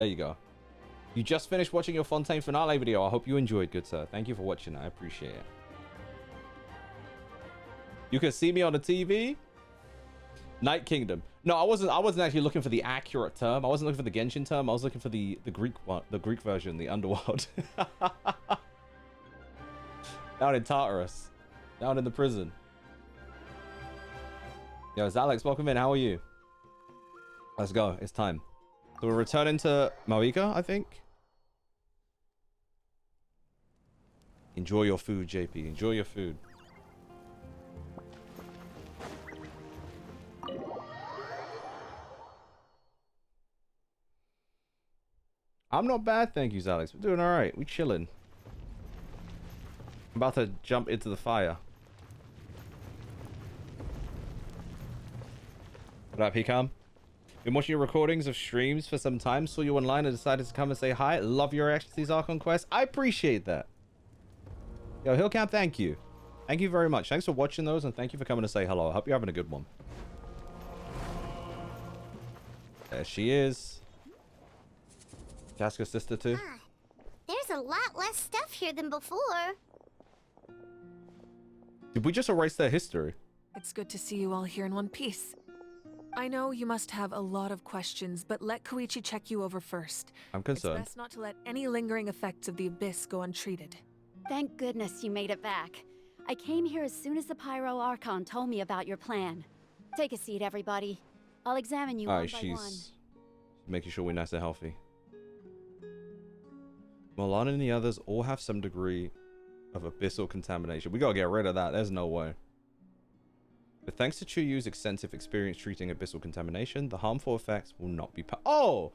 There you go. You just finished watching your Fontaine finale video. I hope you enjoyed, good sir. Thank you for watching. I appreciate it. You can see me on the TV. Night Kingdom. No, I wasn't actually looking for the accurate term. I wasn't looking for the Genshin term. I was looking for the Greek one, the Greek version, the underworld. Down in Tartarus. Down in the prison. Yo, it's Alex. Welcome in. How are you? Let's go. It's time. So we're returning to Malika, I think. Enjoy your food, JP. Enjoy your food. I'm not bad, thank you, Alex. We're doing all right. We're chilling. I'm about to jump into the fire. What up, Hikam? Been watching your recordings of streams for some time. Saw you online and decided to come and say hi. Love your reactions to these Archon quests. I appreciate that. Yo, Hillcamp, thank you. Thank you very much. Thanks for watching those and thank you for coming to say hello. I hope you're having a good one. There she is. Casca's sister too. There's a lot less stuff here than before. Did we just erase their history? It's good to see you all here in one piece. I know you must have a lot of questions, but let Koichi check you over first. I'm concerned. It's best not to let any lingering effects of the Abyss go untreated. Thank goodness you made it back. I came here as soon as the Pyro Archon told me about your plan. Take a seat, everybody. I'll examine you one by one. She's making sure we're nice and healthy. Milan and the others all have some degree of abyssal contamination. We gotta get rid of that. There's no way. But thanks to Chuyu's extensive experience treating abyssal contamination, the harmful effects will not be Oh,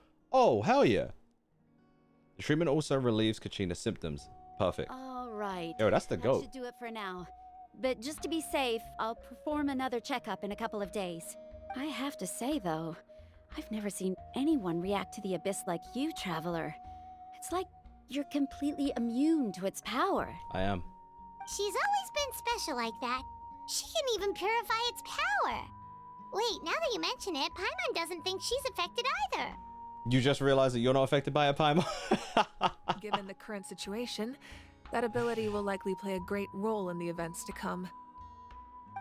hell yeah. The treatment also relieves Kachina's symptoms. Perfect. All right. Yo, that's the That goat. should do it for now. But just to be safe, I'll perform another checkup in a couple of days. I have to say, though, I've never seen anyone react to the Abyss like you, Traveler. It's like you're completely immune to its power. I am. She's always been special like that. She can even purify its power. Wait, now that you mention it, Paimon doesn't think she's affected either. You just realized that you're not affected by a Paimon? Given the current situation, that ability will likely play a great role in the events to come.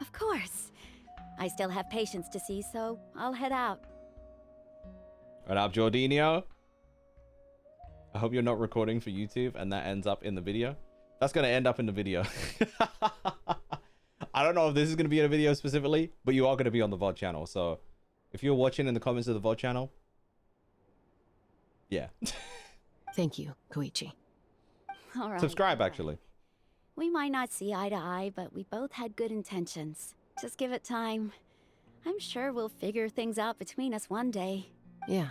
Of course. I still have patients to see, so I'll head out. What up, Jordinio? I hope you're not recording for YouTube and that ends up in the video. That's going to end up in the video. I don't know if this is going to be in a video specifically, but you are going to be on the VOD channel. So if you're watching in the comments of the VOD channel, yeah. Thank you, Koichi. All right. Subscribe, actually. We might not see eye to eye, but we both had good intentions. Just give it time. I'm sure we'll figure things out between us one day. Yeah.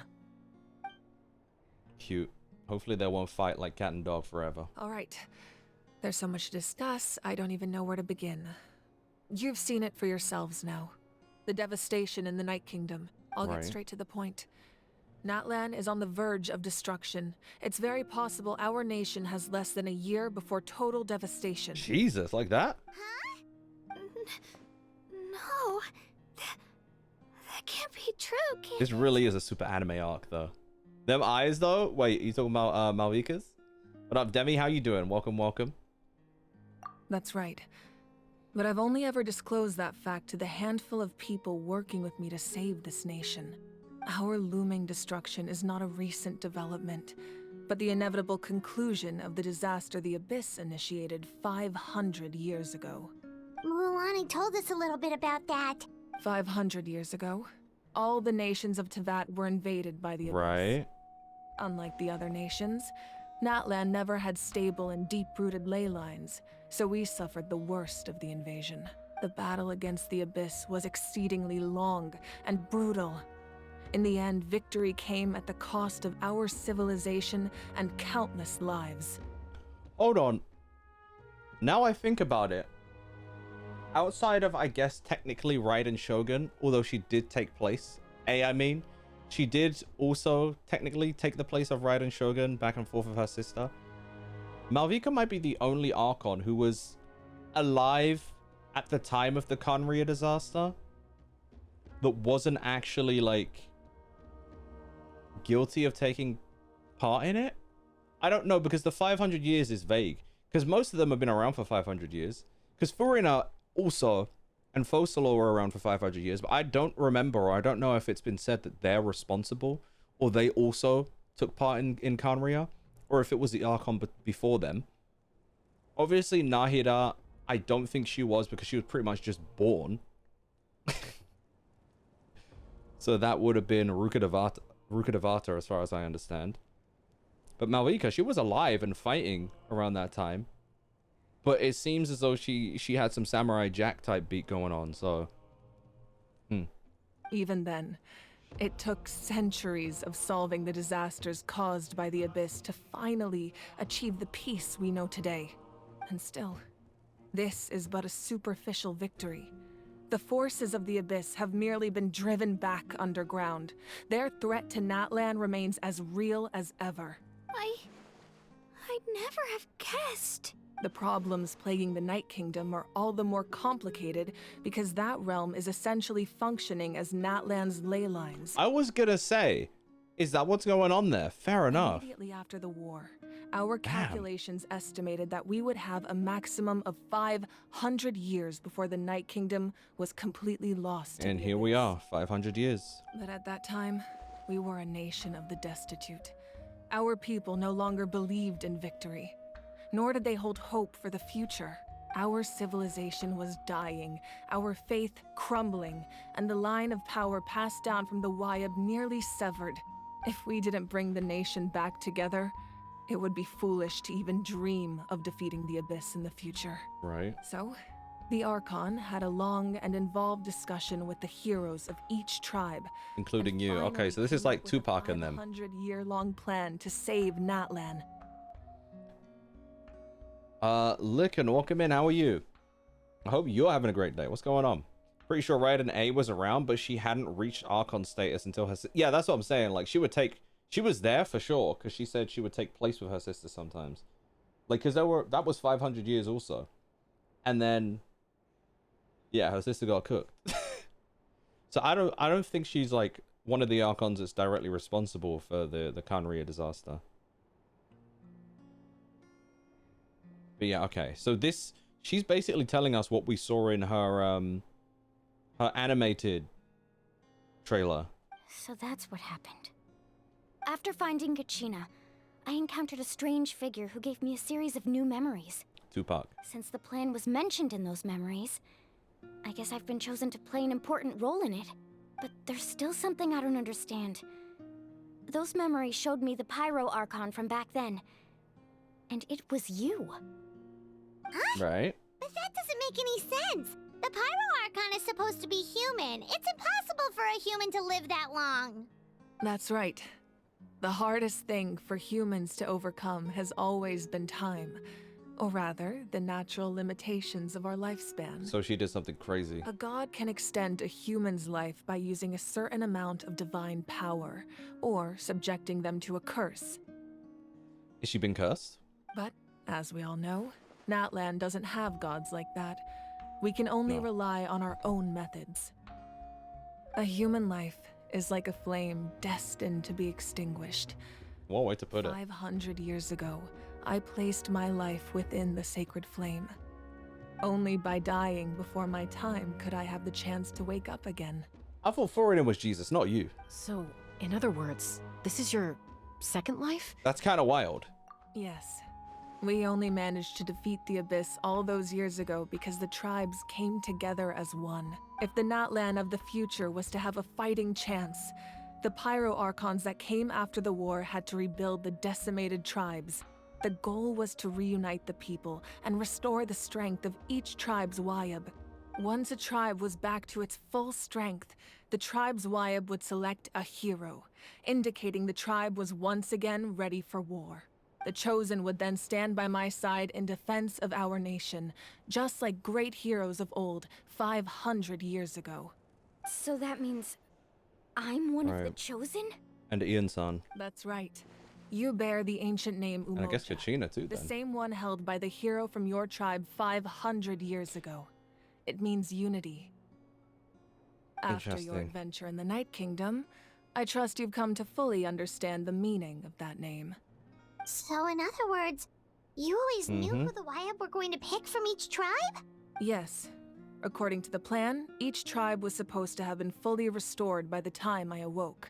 Cute. Hopefully they won't fight like cat and dog forever. All right. There's so much to discuss, I don't even know where to begin. You've seen it for yourselves now. The devastation in the Night Kingdom. I'll get straight to the point. Natlan is on the verge of destruction. It's very possible our nation has less than a year before total devastation. Jesus, like that? Huh? No. That can't be true, can This really is a super anime arc, though. Them eyes, though? Wait, you talking about Malvika's? What up, Demi? How you doing? Welcome, welcome. That's right. But I've only ever disclosed that fact to the handful of people working with me to save this nation. Our looming destruction is not a recent development, but the inevitable conclusion of the disaster the Abyss initiated 500 years ago. Mulani told us a little bit about that. 500 years ago, all the nations of Teyvat were invaded by the Abyss. Right. Unlike the other nations, Natlan never had stable and deep-rooted ley lines, so we suffered the worst of the invasion. The battle against the Abyss was exceedingly long and brutal. In the end, victory came at the cost of our civilization and countless lives. Hold on. Now I think about it. Outside of, I guess, technically Raiden Shogun, although she did take place. She did also technically take the place of Raiden Shogun back and forth with her sister. Malvika might be the only Archon who was alive at the time of the Conria disaster that wasn't actually, like, guilty of taking part in it? I don't know, because the 500 years is vague. Because most of them have been around for 500 years. Because Furina also and Focalor were around for 500 years. But I don't remember, or I don't know if it's been said that they're responsible, or they also took part in Khaenri'ah, or if it was the Archon before them. Obviously, Nahida, I don't think she was, because she was pretty much just born. So that would have been Rukkhadevata, as far as I understand. But Malvika, she was alive and fighting around that time. But it seems as though she had some Samurai Jack type beat going on, so... Even then, it took centuries of solving the disasters caused by the Abyss to finally achieve the peace we know today. And still, this is but a superficial victory. The forces of the Abyss have merely been driven back underground. Their threat to Natlan remains as real as ever. I'd never have guessed. The problems plaguing the Night Kingdom are all the more complicated because that realm is essentially functioning as Natlan's ley lines. I was gonna say, is that what's going on there? Fair enough. Immediately after the war, our calculations estimated that we would have a maximum of 500 years before the Night Kingdom was completely lost. And here we are, 500 years. But at that time, we were a nation of the destitute. Our people no longer believed in victory, nor did they hold hope for the future. Our civilization was dying, our faith crumbling, and the line of power passed down from the Wayab nearly severed. If we didn't bring the nation back together, it would be foolish to even dream of defeating the Abyss in the future. Right. So, the Archon had a long and involved discussion with the heroes of each tribe. Including you. Okay, so this is like Tupac and them. 100-year-long plan to save Natlan. Licken, welcome in. How are you? I hope you're having a great day. What's going on? Pretty sure Raiden A was around, but she hadn't reached Archon status until her... Yeah, that's what I'm saying. Like, she was there for sure, because she said she would take place with her sister sometimes. Like, because that was 500 years also. And then... Yeah, her sister got cooked. So I don't think she's, like, one of the Archons that's directly responsible for the Khaenri'ah disaster. But yeah, okay. So she's basically telling us what we saw in her her animated trailer. So that's what happened. After finding Kachina, I encountered a strange figure who gave me a series of new memories. Tupac. Since the plan was mentioned in those memories, I guess I've been chosen to play an important role in it. But there's still something I don't understand. Those memories showed me the Pyro Archon from back then. And it was you. Huh? Right. But that doesn't make any sense. The Pyro Archon is supposed to be human. It's impossible for a human to live that long. That's right. The hardest thing for humans to overcome has always been time. Or rather, the natural limitations of our lifespan. So she did something crazy. A god can extend a human's life by using a certain amount of divine power, or subjecting them to a curse. Has she been cursed? But, as we all know, Natlan doesn't have gods like that. We can only rely on our own methods. A human life is like a flame destined to be extinguished. What way to put it. 500 years ago, I placed my life within the sacred flame. Only by dying before my time could I have the chance to wake up again. I thought Thorin was Jesus, not you. So, in other words, this is your second life? That's kind of wild. Yes. We only managed to defeat the Abyss all those years ago because the tribes came together as one. If the Natlan of the future was to have a fighting chance, the Pyro Archons that came after the war had to rebuild the decimated tribes. The goal was to reunite the people and restore the strength of each tribe's Wayab. Once a tribe was back to its full strength, the tribe's Wayab would select a hero, indicating the tribe was once again ready for war. The Chosen would then stand by my side in defense of our nation, just like great heroes of old 500 years ago. So that means I'm one of the Chosen? And Ian-san. That's right. You bear the ancient name Umoja. And I guess Kachina too, The then. same one held by the hero from your tribe 500 years ago. It means unity. After your Interesting. adventure in the Night Kingdom, I trust you've come to fully understand the meaning of that name. So in other words, you always knew who the Wyatt were going to pick from each tribe? Yes. According to the plan, each tribe was supposed to have been fully restored by the time I awoke.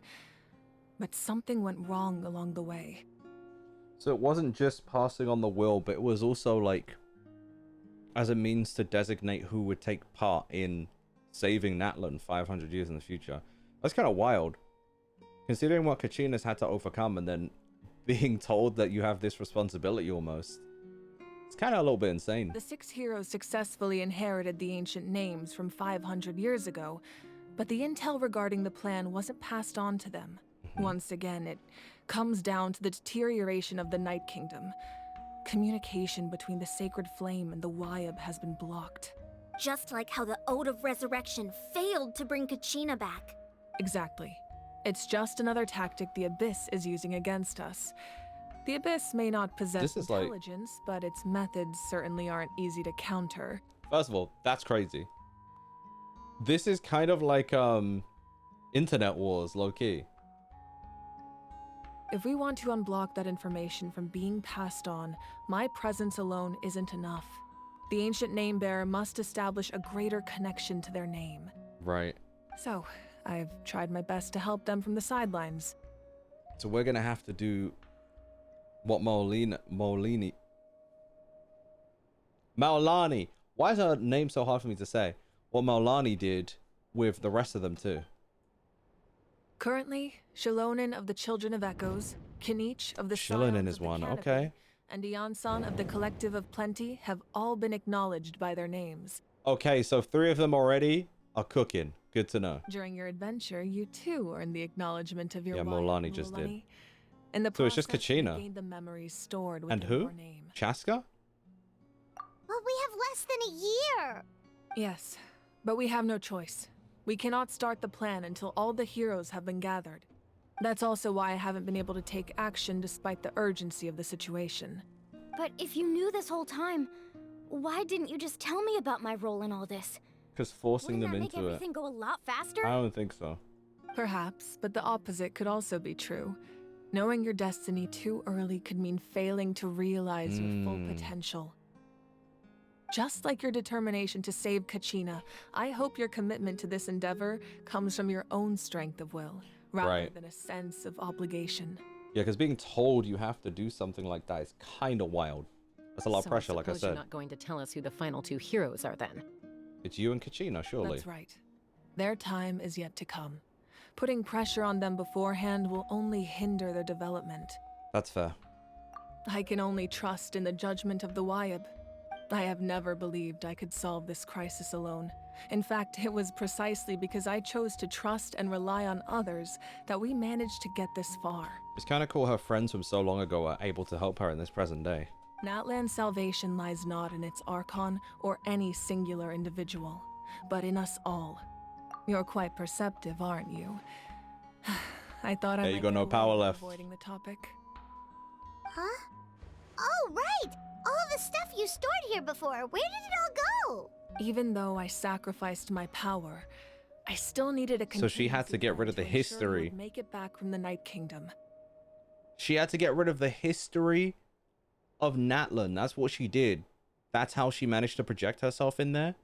But something went wrong along the way. So it wasn't just passing on the will, but it was also like as a means to designate who would take part in saving Natlan 500 years in the future. That's kind of wild, considering what Kachina's had to overcome, and then being told that you have this responsibility almost. It's kind of a little bit insane. The 6 heroes successfully inherited the ancient names from 500 years ago, but the intel regarding the plan wasn't passed on to them. Once again, it comes down to the deterioration of the Night Kingdom. Communication between the Sacred Flame and the Wyab has been blocked. Just like how the Ode of Resurrection failed to bring Kachina back. Exactly. It's just another tactic the Abyss is using against us. The Abyss may not possess This is like- intelligence, but its methods certainly aren't easy to counter. First of all, that's crazy. This is kind of like internet wars, low-key. If we want to unblock that information from being passed on, my presence alone isn't enough. The ancient name bearer must establish a greater connection to their name. Right. So, I've tried my best to help them from the sidelines. So we're gonna have to do what Maulani. Why is her name so hard for me to say? What Maulani did with the rest of them too. Currently, Shilonen of the Children of Echoes, Kinich of the Shilonen Scions is of the one, Canopy, okay. and Iansan of the Collective of Plenty have all been acknowledged by their names. Okay, so 3 of them already are cooking. Good to know. During your adventure, you too earned the acknowledgement of your Yeah, wife, Maulani just did. Mulani. In the So it's just process, you Kachina. gained the memories stored And within who? your name. Chaska? But we have less than a year. Yes, but we have no choice. We cannot start the plan until all the heroes have been gathered. That's also why I haven't been able to take action despite the urgency of the situation. But if you knew this whole time, why didn't you just tell me about my role in all this? Because forcing Wouldn't them that make into it. everything go a lot faster? I don't think so. Perhaps, but the opposite could also be true. Knowing your destiny too early could mean failing to realize your full potential. Just like your determination to save Kachina, I hope your commitment to this endeavor comes from your own strength of will, rather Right. than a sense of obligation. Yeah, because being told you have to do something like that is kind of wild. That's a lot of pressure, like I suppose you're said. not going to tell us who the final 2 heroes are then. It's you and Kachina, surely. That's right. Their time is yet to come. Putting pressure on them beforehand will only hinder their development. That's fair. I can only trust in the judgment of the Wyab. I have never believed I could solve this crisis alone. In fact, it was precisely because I chose to trust and rely on others that we managed to get this far. It's kind of cool her friends from so long ago are able to help her in this present day. Natlan's salvation lies not in its Archon or any singular individual, but in us all. You're quite perceptive, aren't you? I thought I Yeah, you might got get no away power with left. avoiding the topic. Huh? Oh, right! All of the stuff you stored here before, where did it all go? Even though I sacrificed my power, I still needed a So she had to contingency get rid plan of the to ensure we history. would make it back from the Night Kingdom. She had to get rid of the history of Natlan. That's what she did. That's how she managed to project herself in there.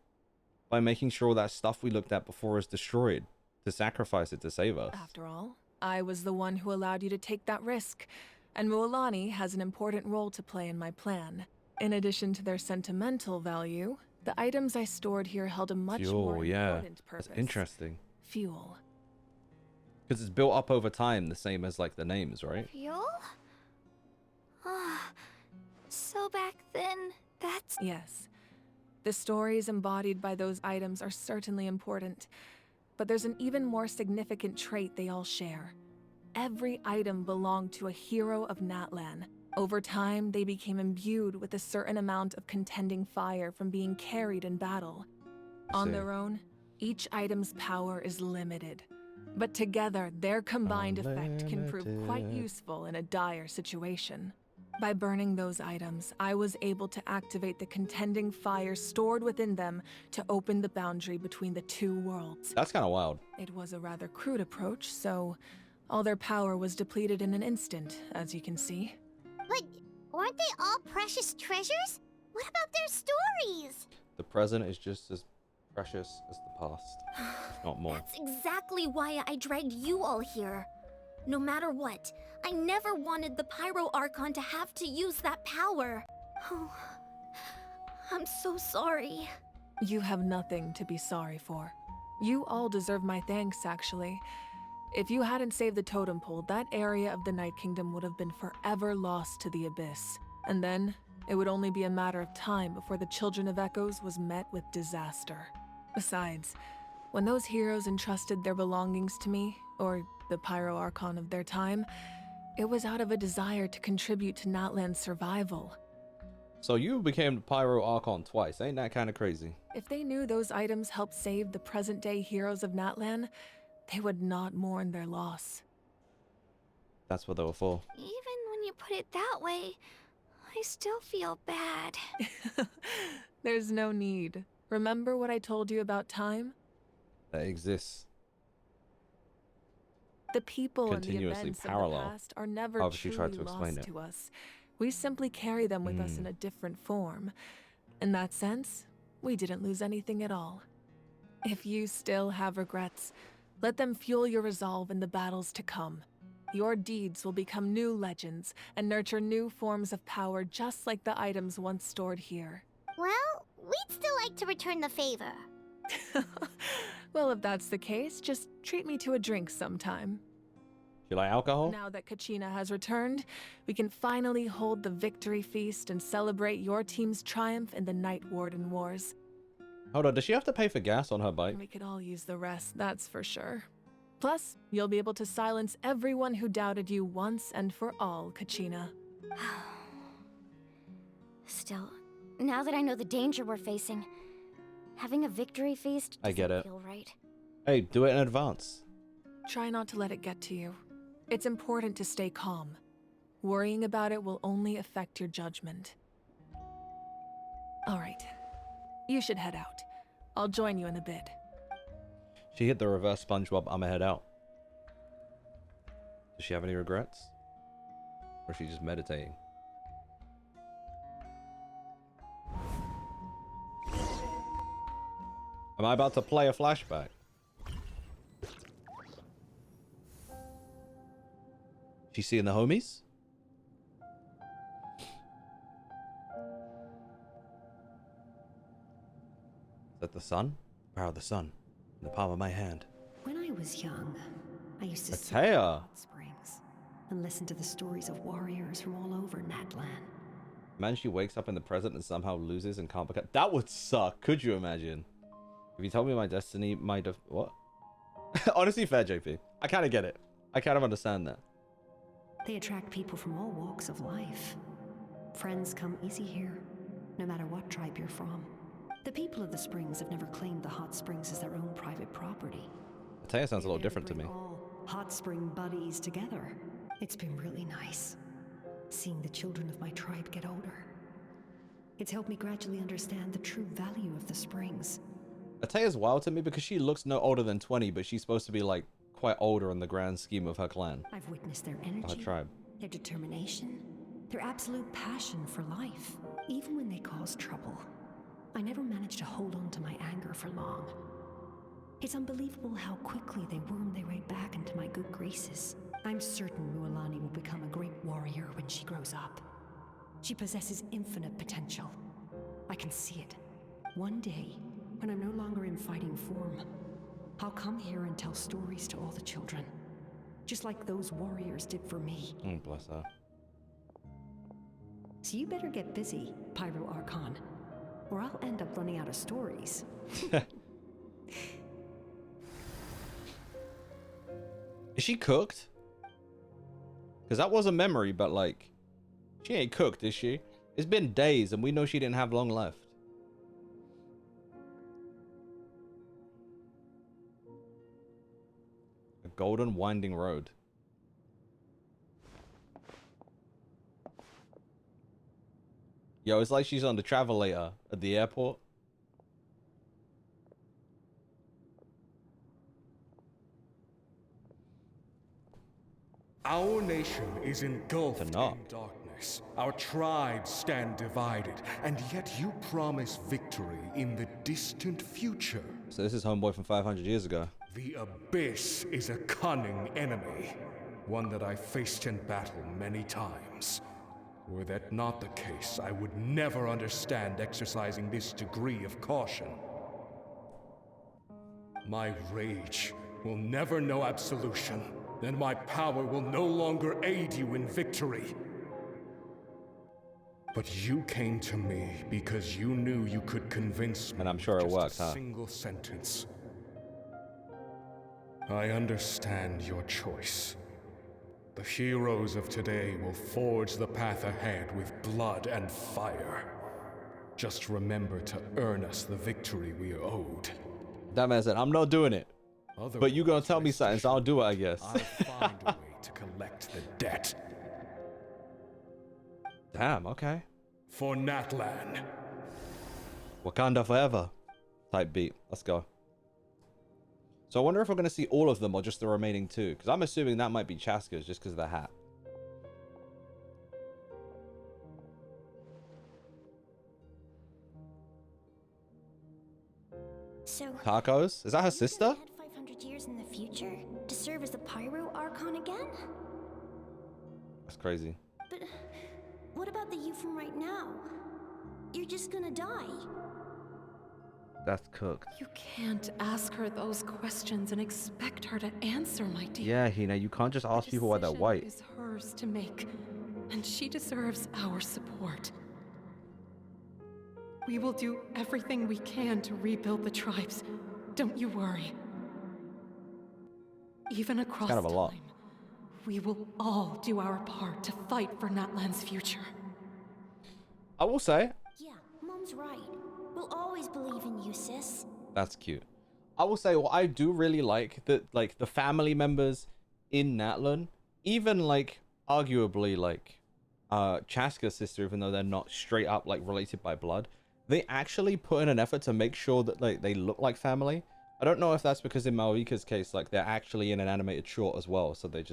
By making sure that stuff we looked at before is destroyed. To sacrifice it to save us. After all, I was the one who allowed you to take that risk, and Mualani has an important role to play in my plan. In addition to their sentimental value, the items I stored here held a much more Fuel, yeah. important purpose. That's interesting. Fuel. Because it's built up over time, the same as like the names, right? Fuel? Ah, so back then, that's... Yes. The stories embodied by those items are certainly important, but there's an even more significant trait they all share. Every item belonged to a hero of Natlan. Over time, they became imbued with a certain amount of contending fire from being carried in battle. On see. their own, each item's power is limited, but together, their combined effect can prove quite Unlimited. useful in a dire situation. By burning those items, I was able to activate the contending fire stored within them to open the boundary between the 2 worlds. That's kind of wild. It was a rather crude approach, so All their power was depleted in an instant, as you can see. But weren't they all precious treasures? What about their stories? The present is just as precious as the past, if not more. That's exactly why I dragged you all here. No matter what, I never wanted the Pyro Archon to have to use that power. Oh, I'm so sorry. You have nothing to be sorry for. You all deserve my thanks, actually. If you hadn't saved the totem pole, that area of the Night Kingdom would have been forever lost to the Abyss. And then, it would only be a matter of time before the Children of Echoes was met with disaster. Besides, when those heroes entrusted their belongings to me, or the Pyro Archon of their time, it was out of a desire to contribute to Natlan's survival. So you became the Pyro Archon twice. Ain't that kind of crazy? If they knew those items helped save the present-day heroes of Natlan, they would not mourn their loss. That's what they were for. Even when you put it that way, I still feel bad. There's no need. Remember what I told you about time? That exists. The people and the Continuously events parallel. of the past are never However she tried truly to explain lost it. to us. We simply carry them with us in a different form. In that sense, we didn't lose anything at all. If you still have regrets, let them fuel your resolve in the battles to come. Your deeds will become new legends and nurture new forms of power just like the items once stored here. Well, we'd still like to return the favor. Well, if that's the case, just treat me to a drink sometime. You like alcohol? Now that Kachina has returned, we can finally hold the victory feast and celebrate your team's triumph in the Night Warden Wars. Hold on, does she have to pay for gas on her bike? We could all use the rest, that's for sure. Plus, you'll be able to silence everyone who doubted you once and for all, Kachina. Still, now that I know the danger we're facing, having a victory feast I get doesn't it. feel right. Hey, do it in advance. Try not to let it get to you. It's important to stay calm. Worrying about it will only affect your judgment. All right. You should head out. I'll join you in a bit. She hit the reverse SpongeBob, I'ma head out. Does she have any regrets? Or is she just meditating? Am I about to play a flashback? She seeing the homies? Is that the sun? Power of the sun. In the palm of my hand. When I was young, I used to sit Atea. in hot springs and listen to the stories of warriors from all over Natlan. Man, she wakes up in the present and somehow loses and can't become. That would suck. Could you imagine? If you told me my destiny might have. What? Honestly, fair, JP. I kind of get it. I kind of understand that. They attract people from all walks of life. Friends come easy here, no matter what tribe you're from. The people of the springs have never claimed the hot springs as their own private property. Atea sounds a little They're there different to bring me. all hot spring buddies together. It's been really nice, seeing the children of my tribe get older. It's helped me gradually understand the true value of the springs. Atea's wild to me because she looks no older than 20, but she's supposed to be like quite older in the grand scheme of her clan, I've witnessed their her energy, tribe. their determination, their absolute passion for life, even when they cause trouble. I never managed to hold on to my anger for long. It's unbelievable how quickly they worm their way back into my good graces. I'm certain Mualani will become a great warrior when she grows up. She possesses infinite potential. I can see it. One day, when I'm no longer in fighting form, I'll come here and tell stories to all the children. Just like those warriors did for me. Oh, bless her. So you better get busy, Pyro Archon, or I'll end up running out of stories. Is she cooked? Because that was a memory, but like, she ain't cooked, is she? It's been days and we know she didn't have long left. A golden winding road. Yo, it's like she's on the travelator at the airport. Our nation is engulfed in not. darkness. Our tribes stand divided, and yet you promise victory in the distant future. So this is homeboy from 500 years ago. The Abyss is a cunning enemy, one that I faced in battle many times. Were that not the case, I would never understand exercising this degree of caution. My rage will never know absolution, and my power will no longer aid you in victory. But you came to me because you knew you could convince me. And I'm sure it with worked, just a huh? single sentence. I understand your choice. The heroes of today will forge the path ahead with blood and fire. Just remember to earn us the victory we are owed. That man said, I'm not doing it. But you gonna tell me something, so I'll do it, I guess. I'll find a way to collect the debt. Damn, okay. For Natlan. Wakanda forever type beat. Let's go. So I wonder if we're going to see all of them or just the remaining two. Because I'm assuming that might be Chaska's just because of the hat. So, Tacos? Is that her you sister? had 500 years in the future to serve as the Pyro Archon again? That's crazy. But what about the you from right now? You're just gonna die. That's cooked. You can't ask her those questions and expect her to answer, my dear. Yeah, Hina, you can't just ask people why they're white. The decision is hers to make, and she deserves our support. We will do everything we can to rebuild the tribes. Don't you worry. Even across kind of a lot. time, we will all do our part to fight for Natlan's future. I will say, Yeah, Mom's right. We'll always believe in you, sis. that's cute. I will say what I do really like that, like the family members in Natlan, even like arguably like Chaska's sister, even though they're not straight up like related by blood, they actually put in an effort to make sure that like they look like family. I don't know if that's because in Malika's case, like they're actually in an animated short as well, so they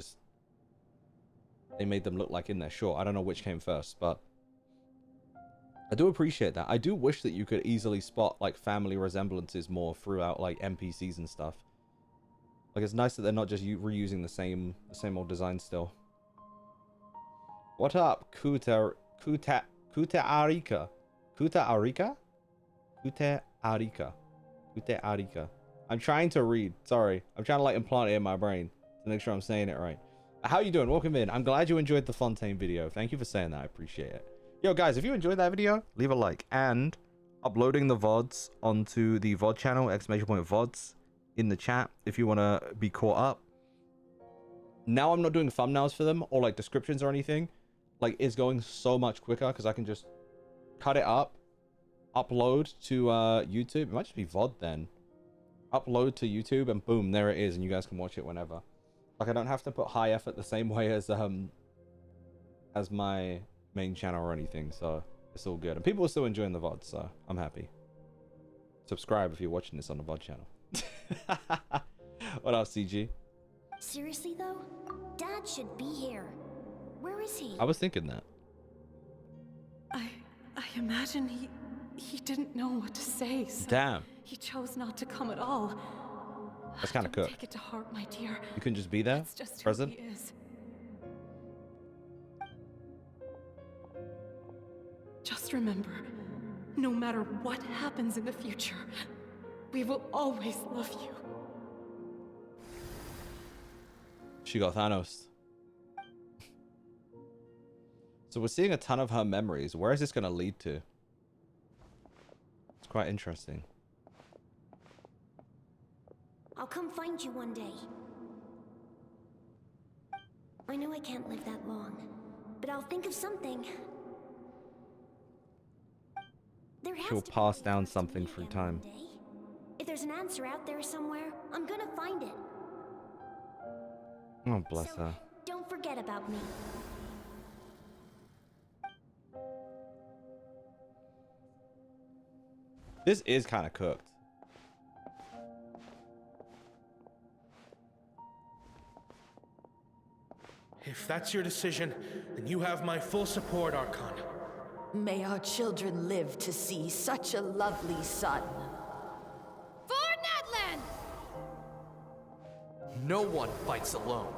made them look like in their short. I don't know which came first, but I do appreciate that. I do wish that you could easily spot like family resemblances more throughout like NPCs and stuff. Like it's nice that they're not just reusing the same old design still. What up, Kuta Arika? Kuta Arika? Kuta Arika. Kuta Arika. I'm trying to read. Sorry. I'm trying to like implant it in my brain to make sure I'm saying it right. How you doing? Welcome in. I'm glad you enjoyed the Fontaine video. Thank you for saying that. I appreciate it. Yo, guys, if you enjoyed that video, leave a like. And uploading the VODs onto the VOD channel, !VODs, in the chat if you want to be caught up. Now I'm not doing thumbnails for them or like descriptions or anything. Like, it's going so much quicker because I can just cut it up, upload to YouTube. It might just be VOD then. Upload to YouTube and boom, there it is. And you guys can watch it whenever. Like, I don't have to put high effort the same way as my main channel or anything, so it's all good. And people are still enjoying the VOD, so I'm happy. Subscribe if you're watching this on the VOD channel. What up, CG? Seriously though? Dad should be here. Where is he? I was thinking that. I imagine he didn't know what to say, so Damn. he chose not to come at all. That's kind of Don't cooked. Take it to heart, my dear. You couldn't just be there, That's just who present? he is. Just remember, no matter what happens in the future, we will always love you. She got Thanos. So we're seeing a ton of her memories. Where is this going to lead to? It's quite interesting. I'll come find you one day. I know I can't live that long, but I'll think of something. There has She'll to be a pass way for down us to something meet through again time. one day. If there's an answer out there somewhere, I'm gonna find it. Oh, bless So, her. don't forget about me. This is kind of cooked. If If that's your decision, then you have my full support, Archon. May our children live to see such a lovely son. For Natlan! No one fights alone.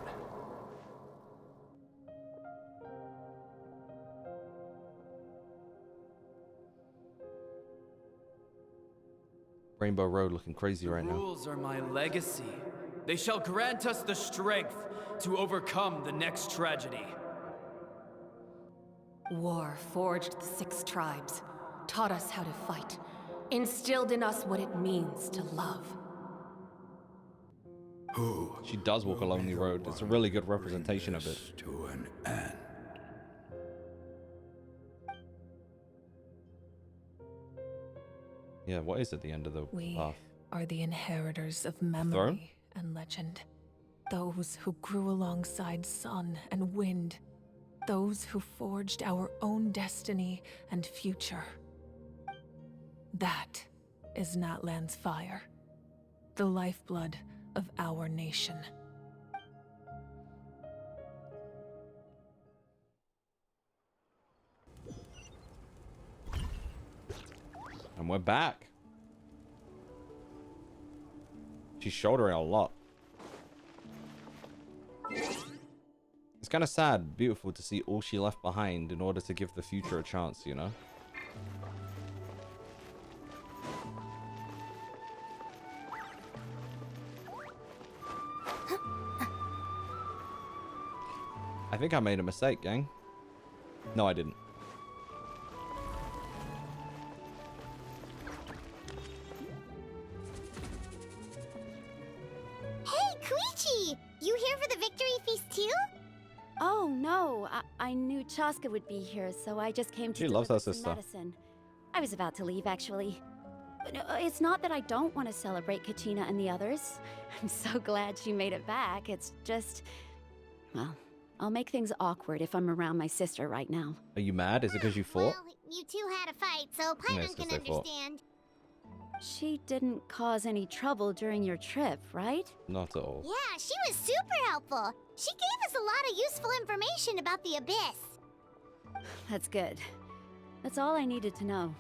Rainbow Road looking crazy right now. Rules are my legacy. They shall grant us the strength to overcome the next tragedy. War forged the 6 tribes, taught us how to fight, instilled in us what it means to love. She does walk a lonely road. It's a really good representation of it. To an end. Yeah, what is at the end of the We path? are the inheritors of memory and legend. Those who grew alongside sun and wind. Those who forged our own destiny and future. That is Natlan's fire. The lifeblood of our nation. And we're back. She's shouldering a lot. It's kind of sad, beautiful to see all she left behind in order to give the future a chance, you know? I think I made a mistake, gang. No, I didn't. You here for the victory feast too? Oh, no. I knew Chaska would be here, so I just came to She loves her deliver some sister. medicine. I was about to leave, actually. But it's not that I don't want to celebrate Kachina and the others. I'm so glad she made it back. It's just... Well, I'll make things awkward if I'm around my sister right now. Are you mad? Is it because you fought? Well, you two had a fight, so Paimon Yes, can 'cause they fought. understand. She didn't cause any trouble during your trip, right? Not at all. Yeah, she was super helpful. She gave us a lot of useful information about the Abyss. That's good. That's all I needed to know.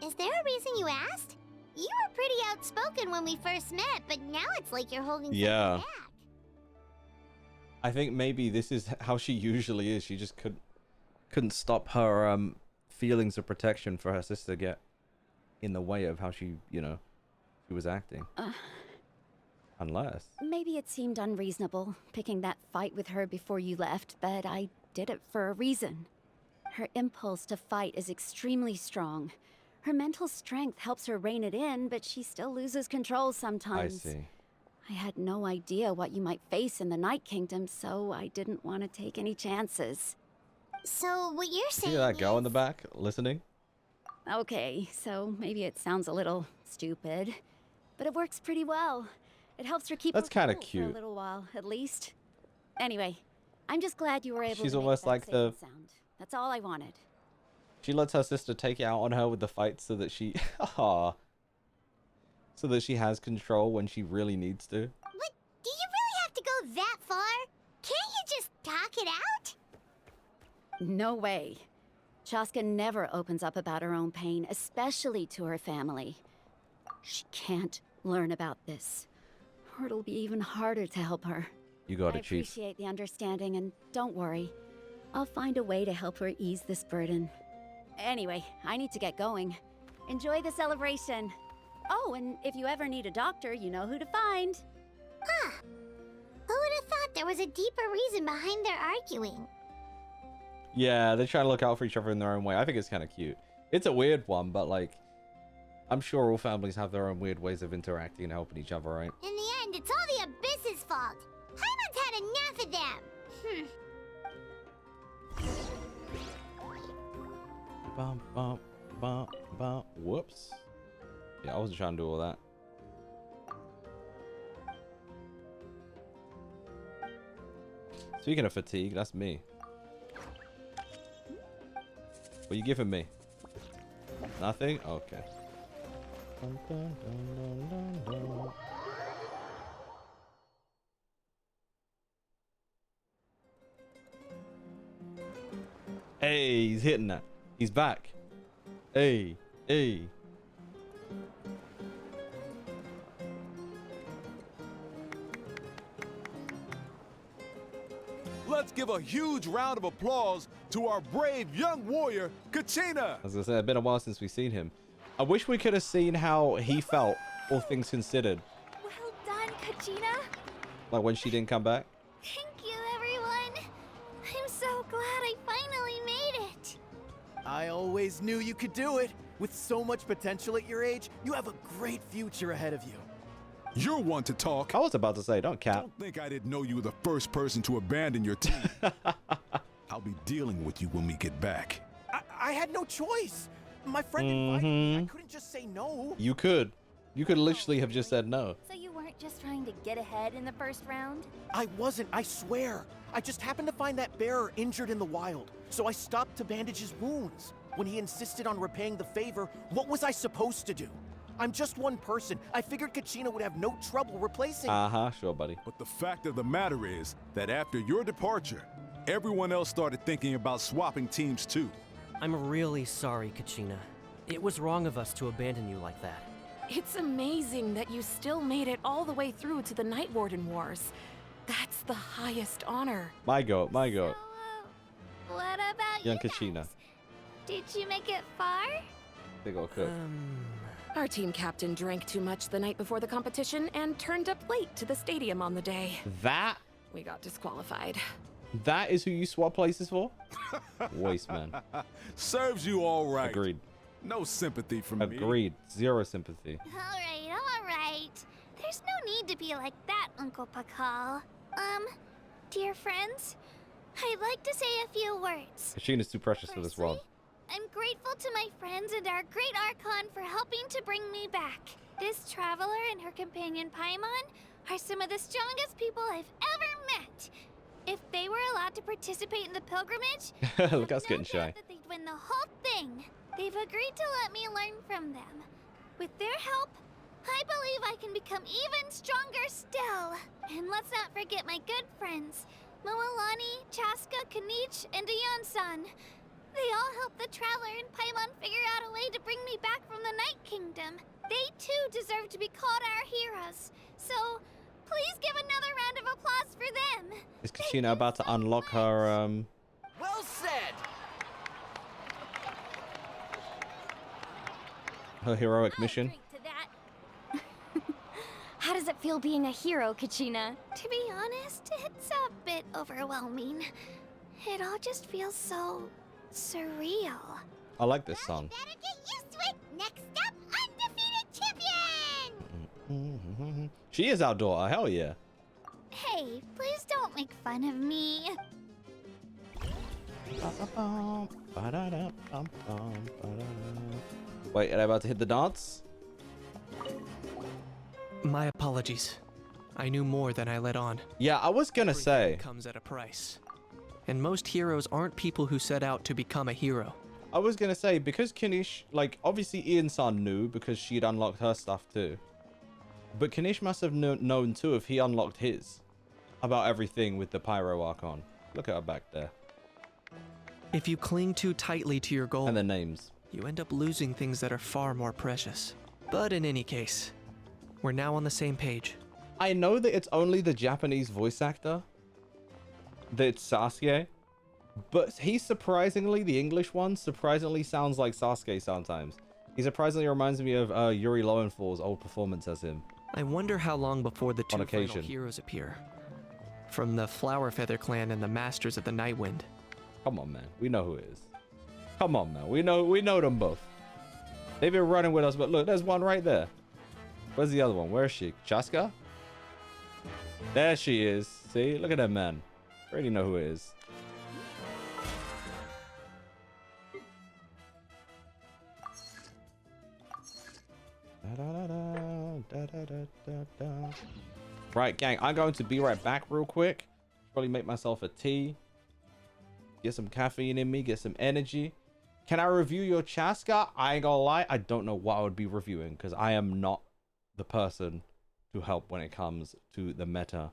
Is there a reason you asked? You were pretty outspoken when we first met, but now it's like you're holding Yeah. something back. I think maybe this is how she usually is. She just couldn't stop her feelings of protection for her sister get in the way of how she, you know, she was acting. Unless. Maybe it seemed unreasonable, picking that fight with her before you left, but I did it for a reason. Her impulse to fight is extremely strong. Her mental strength helps her rein it in, but she still loses control sometimes. I see. I had no idea what you might face in the Night Kingdom, so I didn't want to take any chances. So what you're saying See that girl in is- the back listening? Okay, so maybe it sounds a little stupid, but it works pretty well. It helps her keep That's her kinda cool for cute. a little while, at least. Anyway, I'm just glad you were able She's to make almost that like safe the- and sound. That's all I wanted. She lets her sister take it out on her with the fight so that she so that she has control when she really needs to. But do you really have to go that far? Can't you just talk it out? No way. Chaska never opens up about her own pain, especially to her family. She can't learn about this, or it'll be even harder to help her. You got I it, Chief. appreciate the understanding, and don't worry. I'll find a way to help her ease this burden. Anyway, I need to get going. Enjoy the celebration. Oh, and if you ever need a doctor, you know who to find. Huh. Who would have thought there was a deeper reason behind their arguing? Yeah, they try to look out for each other in their own way. I think it's kind of cute. It's a weird one, but like, I'm sure all families have their own weird ways of interacting and helping each other, right? In the end, it's all the Abyss's fault. Paimon's had enough of them. Bum, bum, bum, bum. Whoops. Yeah, I wasn't trying to do all that. Speaking of fatigue, that's me. What are you giving me? Nothing? Okay. Dun, dun, dun, dun, dun, dun. Hey, he's hitting that. He's back. Hey, hey. Let's give a huge round of applause to our brave young warrior, Kachina. As I said, it's been a while since we've seen him. I wish we could have seen how he felt, all things considered. Well done, Kachina. Like when she didn't come back. Thank you, everyone. I'm so glad I finally made it. I always knew you could do it. With so much potential at your age, you have a great future ahead of you. You're one to talk. I was about to say, don't cap. Don't think I didn't know you were the first person to abandon your team. I'll be dealing with you when we get back. I had no choice. My friend invited me. I couldn't just say no. You could. You could literally have just said no. So you weren't just trying to get ahead in the first round? I wasn't, I swear. I just happened to find that bearer injured in the wild, so I stopped to bandage his wounds. When he insisted on repaying the favor, what was I supposed to do? I'm just one person. I figured Kachina would have no trouble replacing me. Sure, buddy. But the fact of the matter is that after your departure, everyone else started thinking about swapping teams too. I'm really sorry, Kachina. It was wrong of us to abandon you like that. It's amazing that you still made it all the way through to the Night Warden Wars. That's the highest honor. My goat, my goat. So, what about Young you Kachina. guys? Did you make it far? Big ol' cook. Our team captain drank too much the night before the competition and turned up late to the stadium on the day. That We got disqualified. is who you swap places for? Waste man. Serves you all right. Agreed. No sympathy from me. Agreed. Zero sympathy. All right. There's no need to be like that, Uncle Pakal. Dear friends, I'd like to say a few words. Kachina's too precious for this world. I'm grateful to my friends and our great Archon for helping to bring me back. This traveler and her companion Paimon are some of the strongest people I've ever met. If they were allowed to participate in the pilgrimage, Look, I was getting shy. that they'd win the whole thing. They've agreed to let me learn from them. With their help, I believe I can become even stronger still. And let's not forget my good friends, Moalani, Chaska, Kanich, and Ayan-san. They all helped the Traveler and Paimon figure out a way to bring me back from the Night Kingdom. They too deserve to be called our heroes. So, please give another round of applause for them. Is Kachina about to unlock her, Well said! her heroic mission? To that. How does it feel being a hero, Kachina? To be honest, it's a bit overwhelming. It all just feels so surreal. I like this song. Better get used to it. Next up, undefeated champion. She is our daughter. Hell yeah. Hey, please don't make fun of me. Wait, are they about to hit the dance? My apologies. I knew more than I let on. Yeah, I was gonna say. Comes at a price. And most heroes aren't people who set out to become a hero. I was gonna say, because Kanish, like, obviously Ian-san knew because she'd unlocked her stuff too. But Kanish must have known too if he unlocked his. About everything with the Pyro Archon. Look at her back there. If you cling too tightly to your goal, And their names. you end up losing things that are far more precious. But in any case, we're now on the same page. I know that it's only the Japanese voice actor. That it's Sasuke. But he surprisingly, the English one, surprisingly sounds like Sasuke sometimes. He surprisingly reminds me of Yuri Lowenthal's old performance as him. I wonder how long before the two On final occasion. heroes appear. From the Flower Feather Clan and the Masters of the Nightwind. Come on, man. We know who it is. Come on, man. We know them both. They've been running with us, but look, there's one right there. Where's the other one? Where is she? Chaska? There she is. See? Look at that man. Already know who it is. Right, gang. I'm going to be right back real quick. Probably make myself a tea. Get some caffeine in me. Get some energy. Can I review your Chaska? I ain't gonna lie. I don't know what I would be reviewing because I am not the person to help when it comes to the meta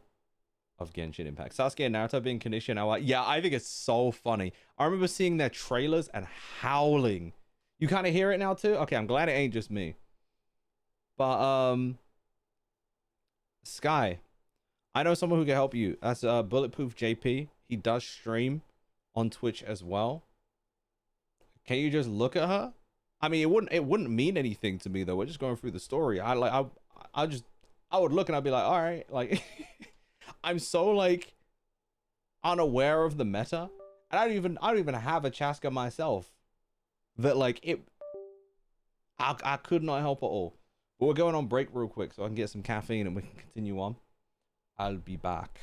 of Genshin Impact. Sasuke and Naruto being conditioned. Yeah, I think it's so funny. I remember seeing their trailers and howling. You kind of hear it now too? Okay, I'm glad it ain't just me. But Sky, I know someone who can help you. That's Bulletproof JP. He does stream on Twitch as well. Can you just look at her? I mean, it wouldn't mean anything to me though. We're just going through the story. I would look and I'd be like, all right, like I'm so like unaware of the meta, and I don't even have a Chaska myself. That like I could not help at all. But we're going on break real quick so I can get some caffeine and we can continue on. I'll be back.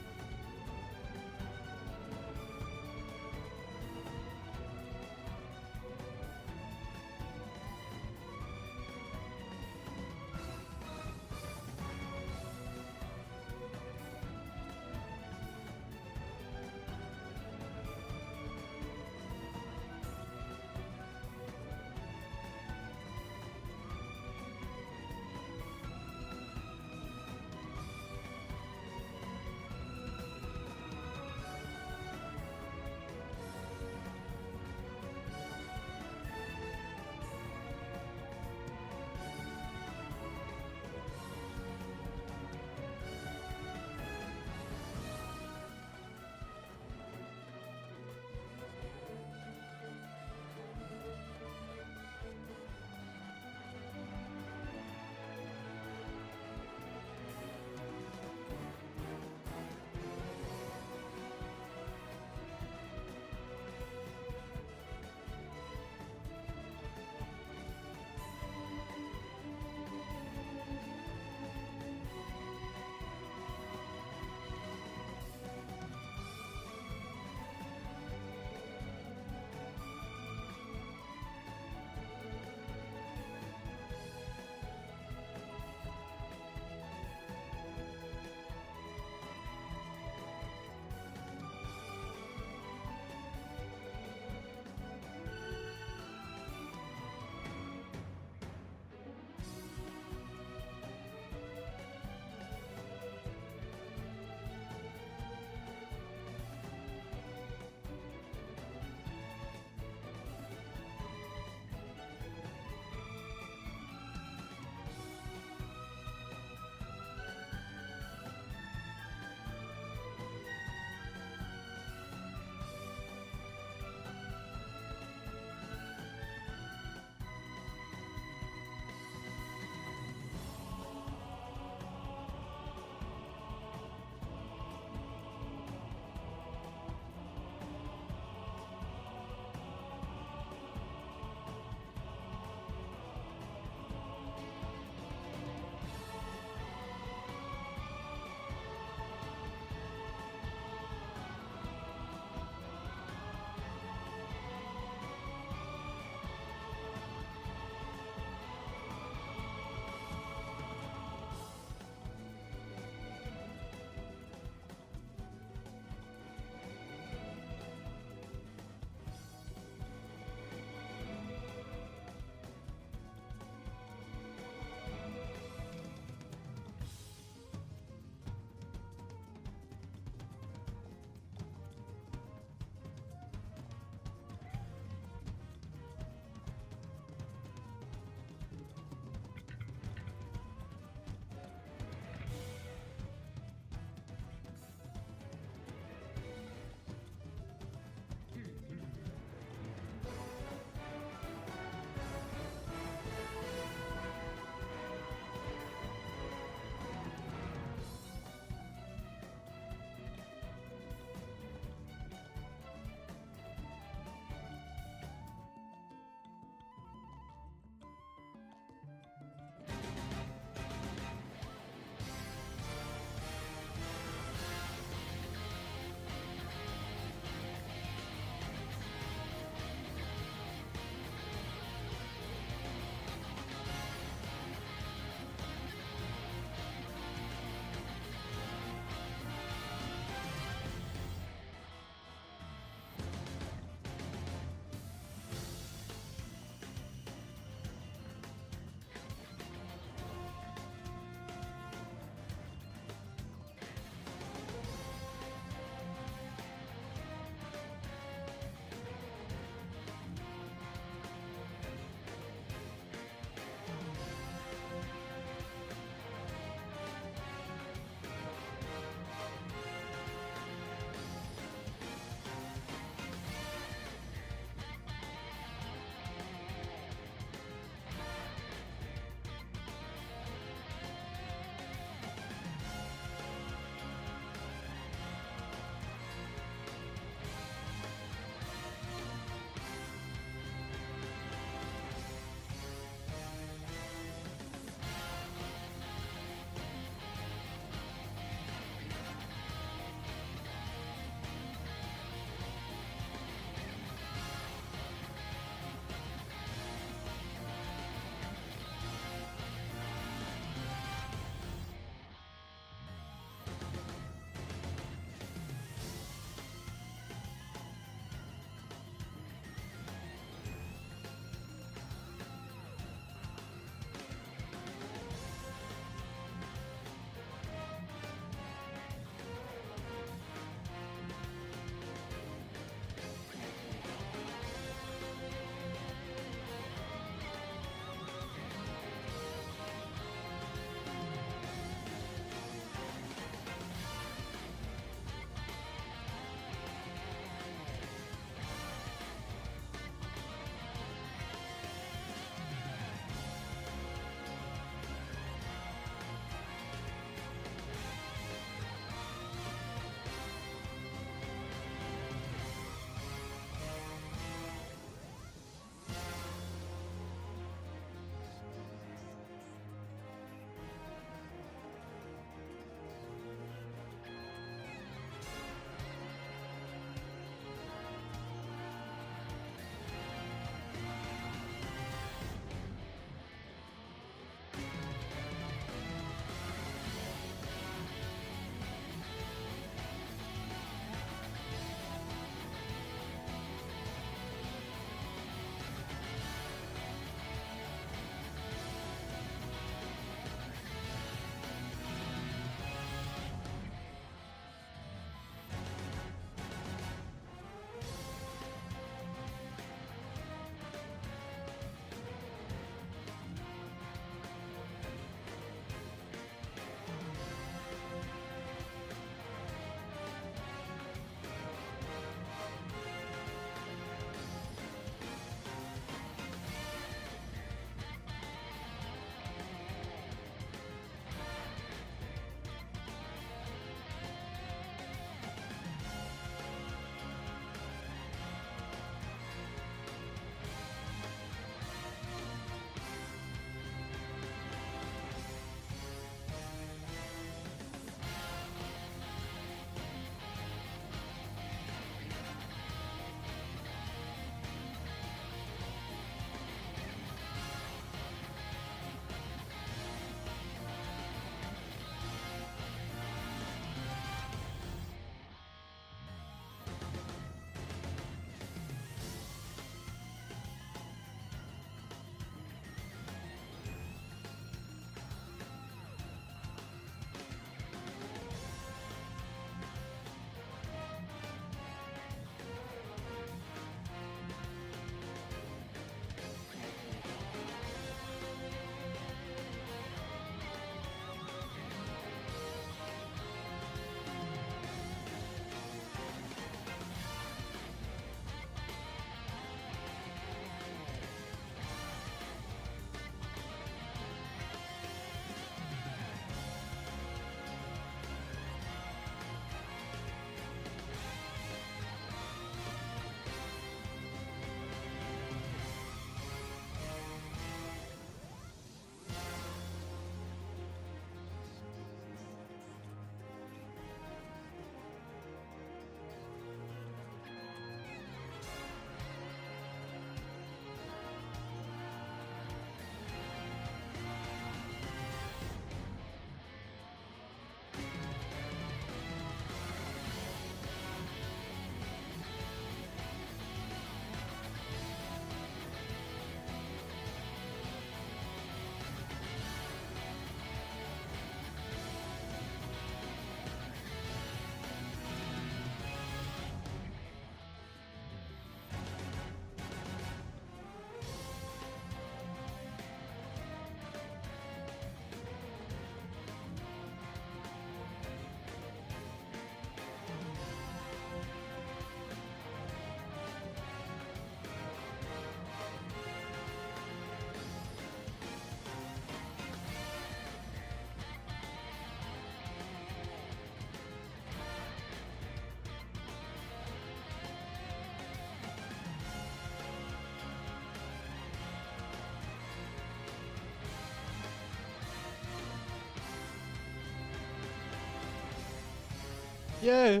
Yeah.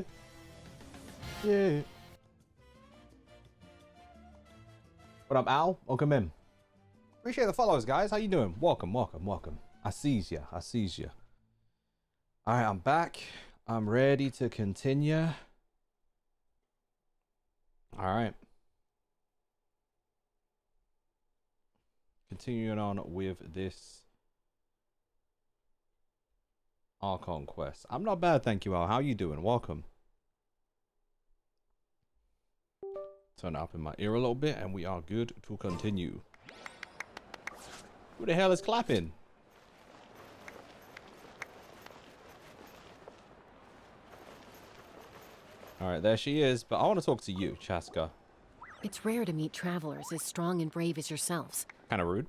Yeah. What up, Al? Welcome in. Appreciate the follows, guys. How you doing? Welcome, welcome, welcome. I sees ya. I sees ya. All right, I'm back. I'm ready to continue. All right. Continuing on with this Archon quest. I'm not bad, thank you, Al. How you doing? Welcome. Turn it up in my ear a little bit, and we are good to continue. Who the hell is clapping? All right, there she is. But I want to talk to you, Chaska. It's rare to meet travelers as strong and brave as yourselves. Kind of rude.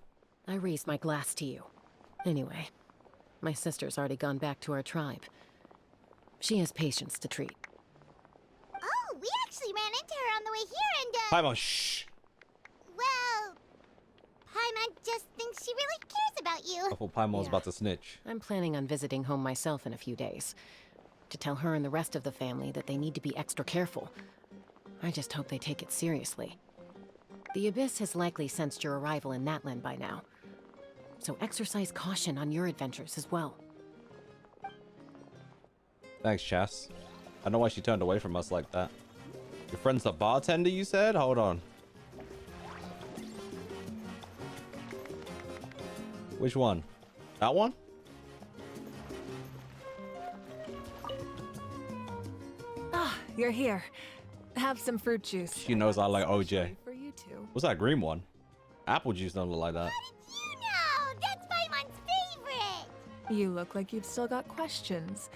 I raised my glass to you. Anyway, my sister's already gone back to our tribe. She has patients to treat. Oh, we actually ran into her on the way here and, Paimon, shh. well, Paimon just thinks she really cares about you. I thought Paimon was about to snitch. I'm planning on visiting home myself in a few days. To tell her and the rest of the family that they need to be extra careful. I just hope they take it seriously. The Abyss has likely sensed your arrival in Natlan by now. So exercise caution on your adventures as well. Thanks, Chas. I know why she turned away from us like that. Your friend's the bartender, you said? Hold on. Which one? That one? Ah, you're here. Have some fruit juice. She knows I like OJ. For you two. What's that green one? Apple juice don't look like that. You know, that's Paimon's favorite. You look like you've still got questions.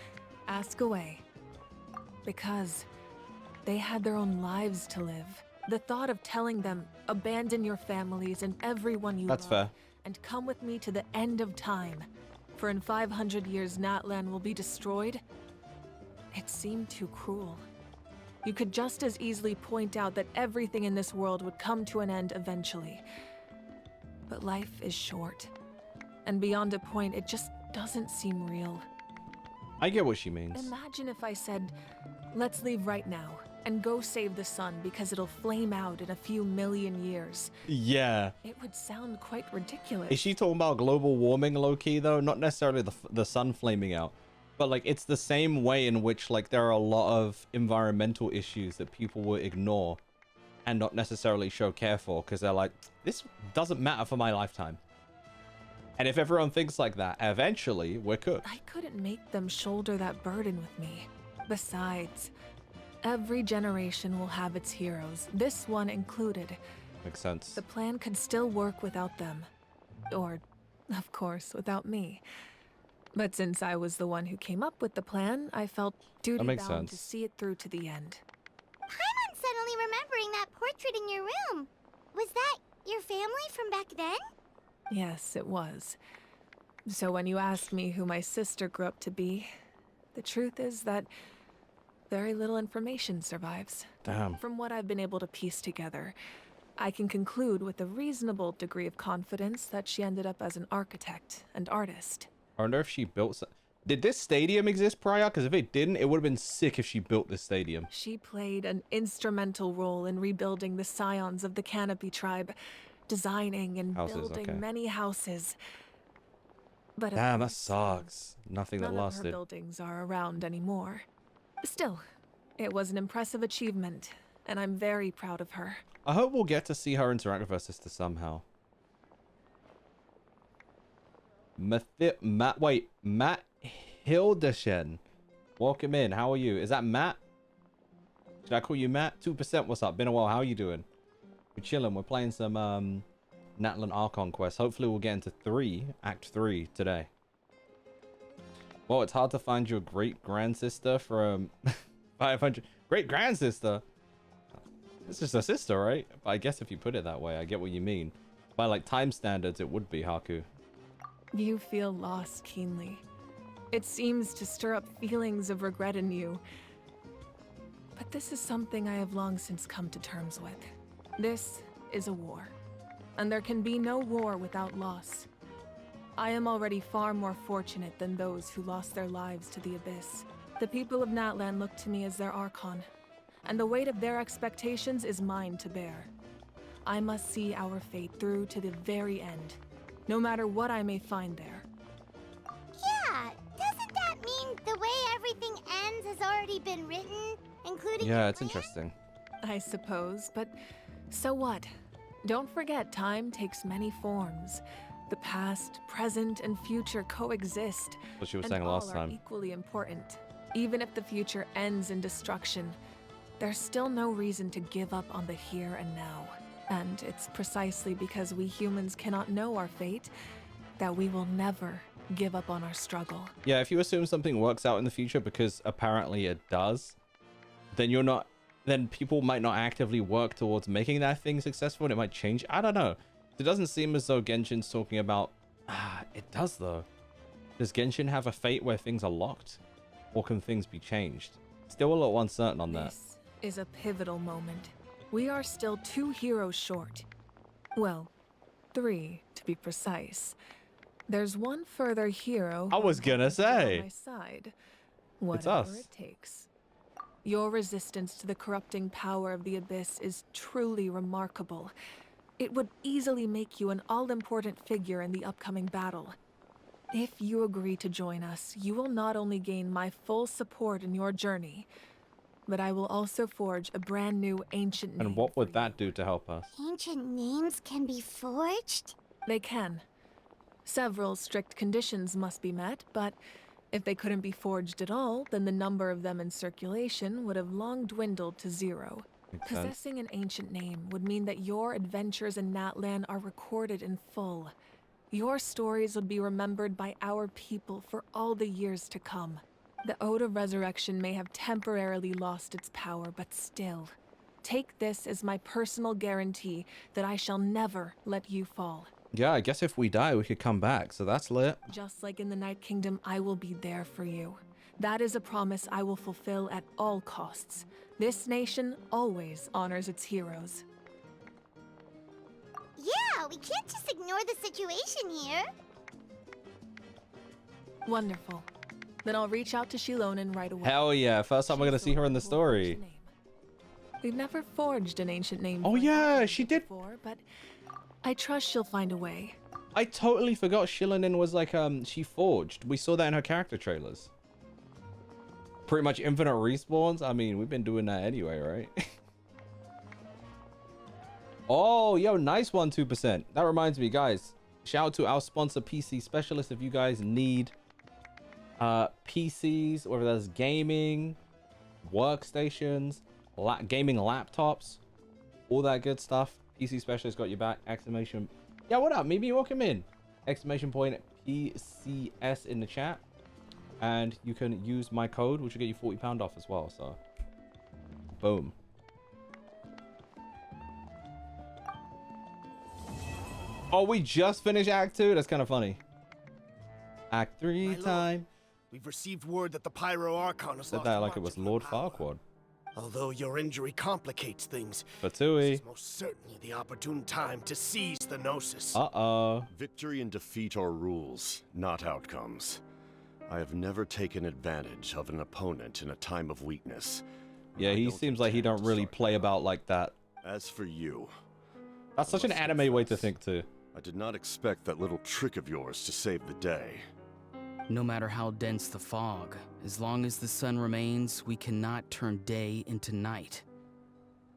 Ask away. Because they had their own lives to live. The thought of telling them, abandon your families and everyone you That's love, fair. and come with me to the end of time. For in 500 years, Natlan will be destroyed. It seemed too cruel. You could just as easily point out that everything in this world would come to an end eventually. But life is short. And beyond a point, it just doesn't seem real. I get what she means. Imagine if I said, let's leave right now and go save the sun because it'll flame out in a few million years. Yeah. It would sound quite ridiculous. Is she talking about global warming low-key though? Not necessarily the sun flaming out. But like it's the same way in which like there are a lot of environmental issues that people will ignore and not necessarily show care for because they're like, this doesn't matter for my lifetime. And if everyone thinks like that, eventually we're cooked. I couldn't make them shoulder that burden with me. Besides, every generation will have its heroes, this one included. Makes sense. The plan could still work without them. Or, of course, without me. But since I was the one who came up with the plan, I felt duty-bound to see it through to the end. Paimon's suddenly remembering that portrait in your room. Was that your family from back then? Yes, it was. So when you asked me who my sister grew up to be, the truth is that very little information survives. Damn. From what I've been able to piece together, I can conclude with a reasonable degree of confidence that she ended up as an architect and artist. I wonder if she built... Did this stadium exist prior? Because if it didn't, it would have been sick if she built this stadium. She played an instrumental role in rebuilding the scions of the Canopy tribe, designing and building many houses. But damn, that sucks. Nothing that none of her lasted. buildings are around anymore. Still, it was an impressive achievement, and I'm very proud of her. I hope we'll get to see her interact with her sister somehow. Matt Hildeshen. Welcome in. How are you? Is that Matt? Should I call you Matt? 2%. What's up? Been a while. How are you doing? We're chilling. We're playing some Natlan Archon quest. Hopefully we'll get into Act 3 today. Well, it's hard to find your great-grandsister from 500. Great-grandsister? It's just a sister, right? But I guess if you put it that way, I get what you mean. By like time standards, it would be Haku. You feel loss keenly. It seems to stir up feelings of regret in you. But this is something I have long since come to terms with. This is a war. And there can be no war without loss. I am already far more fortunate than those who lost their lives to the Abyss. The people of Natlan look to me as their Archon, and the weight of their expectations is mine to bear. I must see our fate through to the very end, no matter what I may find there. Yeah, doesn't that mean the way everything ends has already been written, including Yeah, your it's plan? interesting. I suppose, but so what? Don't forget, time takes many forms. The past, present, and future coexist. What she was and saying last all are time. equally important. Even if the future ends in destruction, there's still no reason to give up on the here and now. And it's precisely because we humans cannot know our fate that we will never give up on our struggle. Yeah, if you assume something works out in the future because apparently it does, then people might not actively work towards making that thing successful, and it might change. I don't know. It doesn't seem as though Genshin's talking about... it does though. Does Genshin have a fate where things are locked? Or can things be changed? Still a little uncertain on that. This is a pivotal moment. We are still 2 heroes short. Well, 3 to be precise. There's one further hero. I was gonna say. On my side. It's Whatever us. it takes. Your resistance to the corrupting power of the Abyss is truly remarkable. It would easily make you an all-important figure in the upcoming battle. If you agree to join us, you will not only gain my full support in your journey, but I will also forge a brand new ancient name. And what would that do to help us? Ancient names can be forged? They can. Several strict conditions must be met, but if they couldn't be forged at all, then the number of them in circulation would have long dwindled to 0. Makes sense. Possessing an ancient name would mean that your adventures in Natlan are recorded in full. Your stories would be remembered by our people for all the years to come. The Ode of Resurrection may have temporarily lost its power, but still, take this as my personal guarantee that I shall never let you fall. Yeah, I guess if we die, we could come back, so that's lit. Just like in the Night Kingdom, I will be there for you. That is a promise I will fulfill at all costs. This nation always honors its heroes. Yeah, we can't just ignore the situation here. Wonderful. Then I'll reach out to Shilonen right away. Hell yeah, first time we're gonna see her in the story. We've never forged an ancient name. Oh yeah, she did. Before, but I trust she'll find a way. I totally forgot Shilonen was like, she forged. We saw that in her character trailers. Pretty much infinite respawns. I mean, we've been doing that anyway, right? Oh, yo, nice one, 2%. That reminds me, guys. Shout out to our sponsor, PC Specialist. If you guys need PCs, whether that's gaming, workstations, gaming laptops, all that good stuff, PC Specialist got your back. Exclamation. Yeah, what up, Mimi? Welcome in. Exclamation point PCS in the chat. And you can use my code, which will get you £40 off as well. So, boom. Oh, we just finished Act 2? That's kind of funny. Act 3 time. We've received word that the Pyro Archon has Said lost that like much it was of her Lord power. Farquaad. Although your injury complicates things, Fatui. this is most certainly the opportune time to seize the Gnosis. Uh-oh. Victory and defeat are rules, not outcomes. I have never taken advantage of an opponent in a time of weakness. Yeah, he seems like he don't really play about like that. As for you... That's such an anime way to think too. I did not expect that little trick of yours to save the day. No matter how dense the fog, as long as the sun remains, we cannot turn day into night.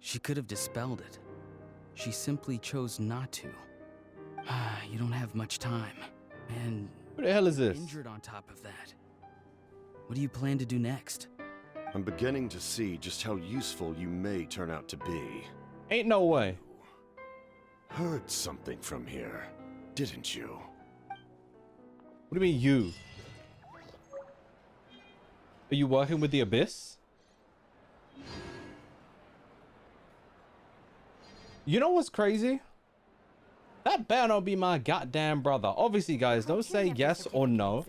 She could have dispelled it. She simply chose not to. You don't have much time. And what the hell is this? Injured on top of that. What do you plan to do next? I'm beginning to see just how useful you may turn out to be. Ain't no way. Heard something from here, didn't you? What do you mean you? Are you working with the Abyss? You know what's crazy? That better not be my goddamn brother. Obviously, guys, don't say yes or no.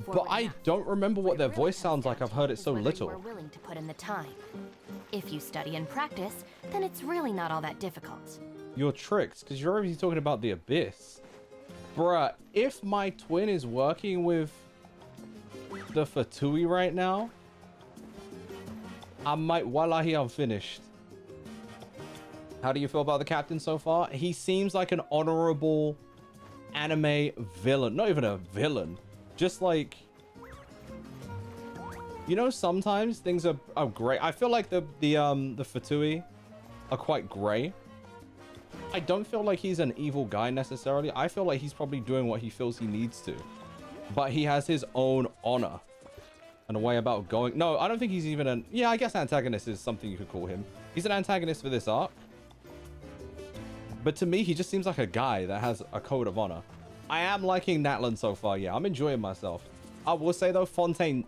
But I don't remember what their voice sounds like. I've heard it so little. You are willing to put in the time. If you study and practice, then it's really not all that difficult. You're tricked, because you're obviously talking about the Abyss. Bruh, if my twin is working with the Fatui right now, I might, wallahi, I'm finished. How do you feel about the captain so far? He seems like an honorable anime villain. Not even a villain. Just like, you know, sometimes things are great. I feel like the Fatui are quite gray. I don't feel like he's an evil guy necessarily. I feel like he's probably doing what he feels he needs to. But he has his own honor and a way about going. No, I don't think he's even an... Yeah, I guess antagonist is something you could call him. He's an antagonist for this arc. But to me, he just seems like a guy that has a code of honor. I am liking Natlan so far. Yeah, I'm enjoying myself. I will say, though, Fontaine,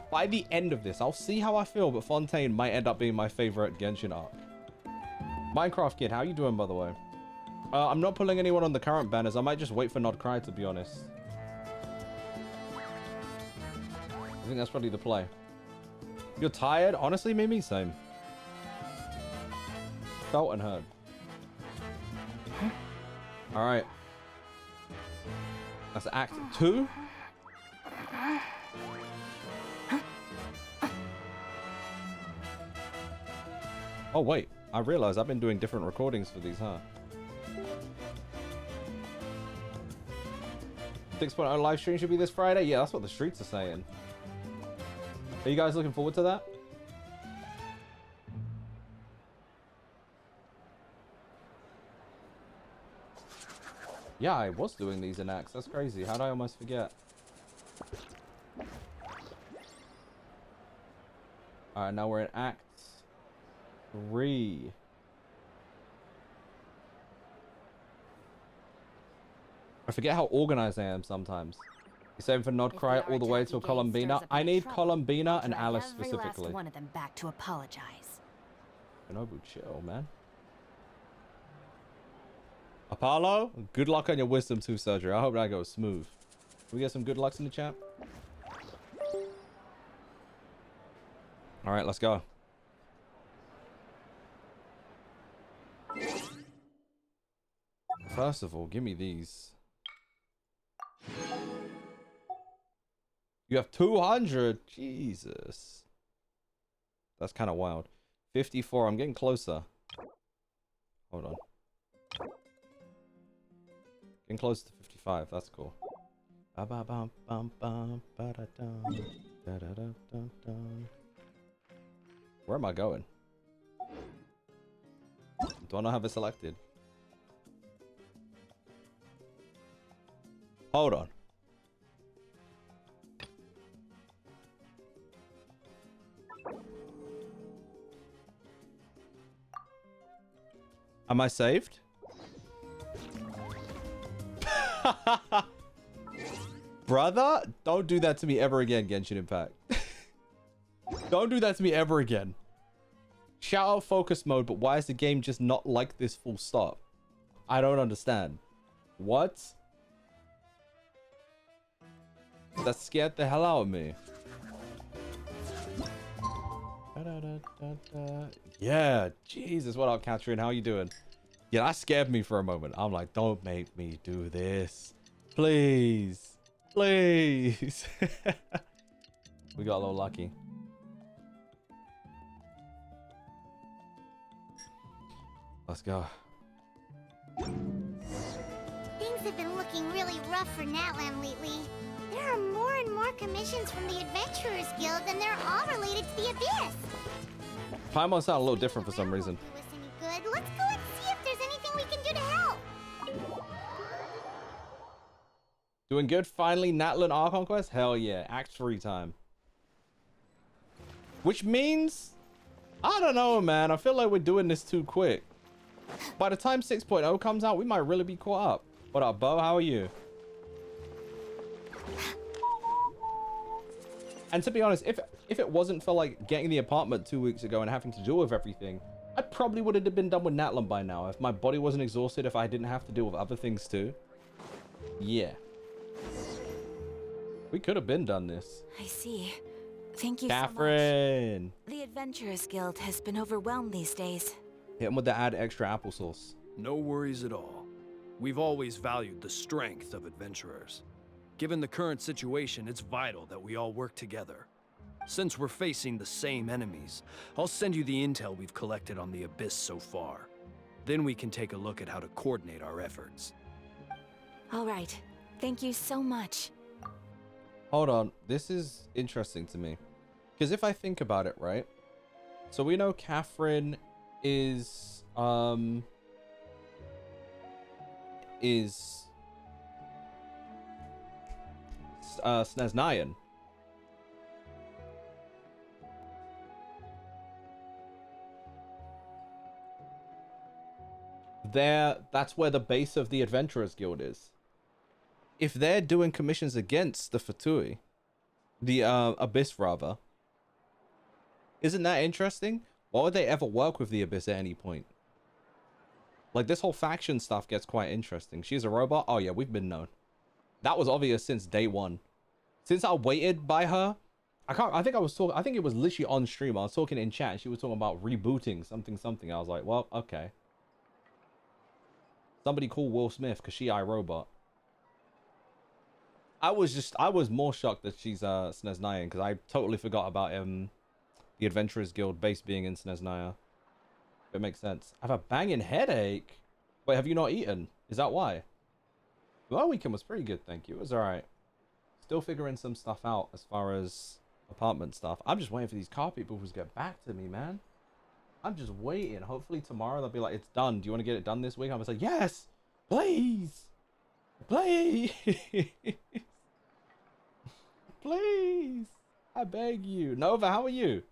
by the end of this, I'll see how I feel, but Fontaine might end up being my favorite Genshin arc. Minecraft Kid, how you doing, by the way? I'm not pulling anyone on the current banners. I might just wait for Nod Cry, to be honest. I think that's probably the play. You're tired? Honestly, me same. Felt and heard. All right. That's Act 2. Oh, wait. I realized I've been doing different recordings for these, huh? 6.0 live stream should be this Friday? Yeah, that's what the streets are saying. Are you guys looking forward to that? Yeah, I was doing these in Acts. That's crazy. How'd I almost forget? Alright, now we're in Act 3. I forget how organized I am sometimes. You're saying for Nod Cry all the way to Columbina? I need Columbina and Alice specifically. Last one of them back to apologize. Nobu, chill, man. Apollo, good luck on your wisdom tooth surgery. I hope that goes smooth. Can we get some good lucks in the chat? All right, let's go. First of all, give me these. You have 200. Jesus. That's kind of wild. 54. I'm getting closer. Hold on. Getting close to 55. That's cool. Where am I going? Do I not have it selected? Hold on. Am I saved? Brother, don't do that to me ever again, Genshin Impact. Don't do that to me ever again. Shout out focus mode, but why is the game just not like this full stop? I don't understand. What? That scared the hell out of me. Yeah, Jesus, what up, Catherine? How you doing? Yeah, that scared me for a moment. I'm like, don't make me do this. Please. Please. We got a little lucky. Let's go. Things have been looking really rough for Natlan lately. There are more and more commissions from the Adventurers Guild, and they're all related to the Abyss. Paimon sound a little different for some reason. Do us any good? Let's go and see if there's anything we can do to help. Doing good? Finally, Natlan Archon quest? Hell yeah. Act 3 time. Which means... I don't know, man. I feel like we're doing this too quick. By the time 6.0 comes out, we might really be caught up. What up, Bo? How are you? And to be honest, if it wasn't for like getting the apartment 2 weeks ago and having to deal with everything, I probably would have been done with Natlan by now. If my body wasn't exhausted, if I didn't have to deal with other things too. Yeah. We could have been done this. I see. Thank you Catherine. so much. The Adventurers Guild has been overwhelmed these days. Hit him with the add extra applesauce. No worries at all. We've always valued the strength of adventurers. Given the current situation, it's vital that we all work together. Since we're facing the same enemies, I'll send you the intel we've collected on the Abyss so far. Then we can take a look at how to coordinate our efforts. All right. Thank you so much. Hold on. This is interesting to me. Because if I think about it, right? So we know Catherine is Sneznayan. That's where the base of the Adventurers Guild is. If they're doing commissions against the Fatui, the Abyss rather, isn't that interesting? Why would they ever work with the Abyss at any point? Like, this whole faction stuff gets quite interesting. She's a robot? Oh yeah, we've been known. That was obvious since day one. Since I waited by her, I think it was literally on stream. I was talking in chat and she was talking about rebooting something. I was like, well, okay. Somebody call Will Smith because she iRobot. I was more shocked that she's Sneznayan because I totally forgot about the Adventurers Guild base being in Sneznaya. It makes sense. I have a banging headache. Wait, have you not eaten? Is that why? My weekend was pretty good, thank you. It was alright. Still figuring some stuff out as far as apartment stuff. I'm just waiting for these car people to get back to me, man. I'm just waiting. Hopefully tomorrow they'll be like, it's done. Do you want to get it done this week? I'm gonna say, yes, please. Please. Please. I beg you. Nova, how are you?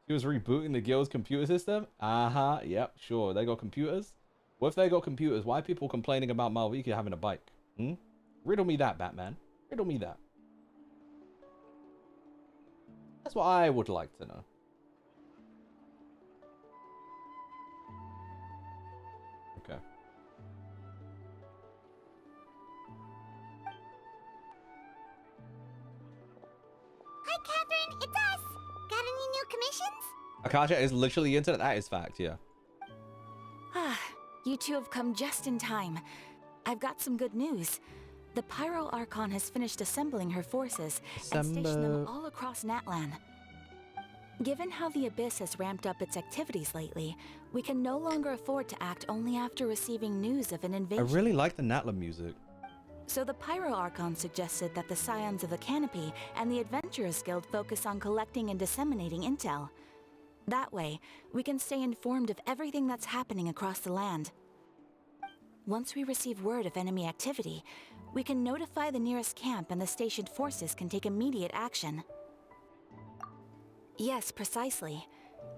He was rebooting the guild's computer system? Uh-huh. Yep, sure. They got computers? What if they got computers? Why are people complaining about Malvika having a bike? Hmm? Riddle me that, Batman. Riddle me that. That's what I would like to know. Okay. Hi, Catherine. It's us. Got any new commissions? Akasha is literally the internet. That is fact, yeah. Ah, you two have come just in time. I've got some good news. The Pyro Archon has finished assembling her forces and stationed them all across Natlan. Given how the Abyss has ramped up its activities lately, we can no longer afford to act only after receiving news of an invasion. I really like the Natlan music. So the Pyro Archon suggested that the Scions of the Canopy and the Adventurers Guild focus on collecting and disseminating intel. That way, we can stay informed of everything that's happening across the land. Once we receive word of enemy activity, we can notify the nearest camp and the stationed forces can take immediate action. Yes, precisely.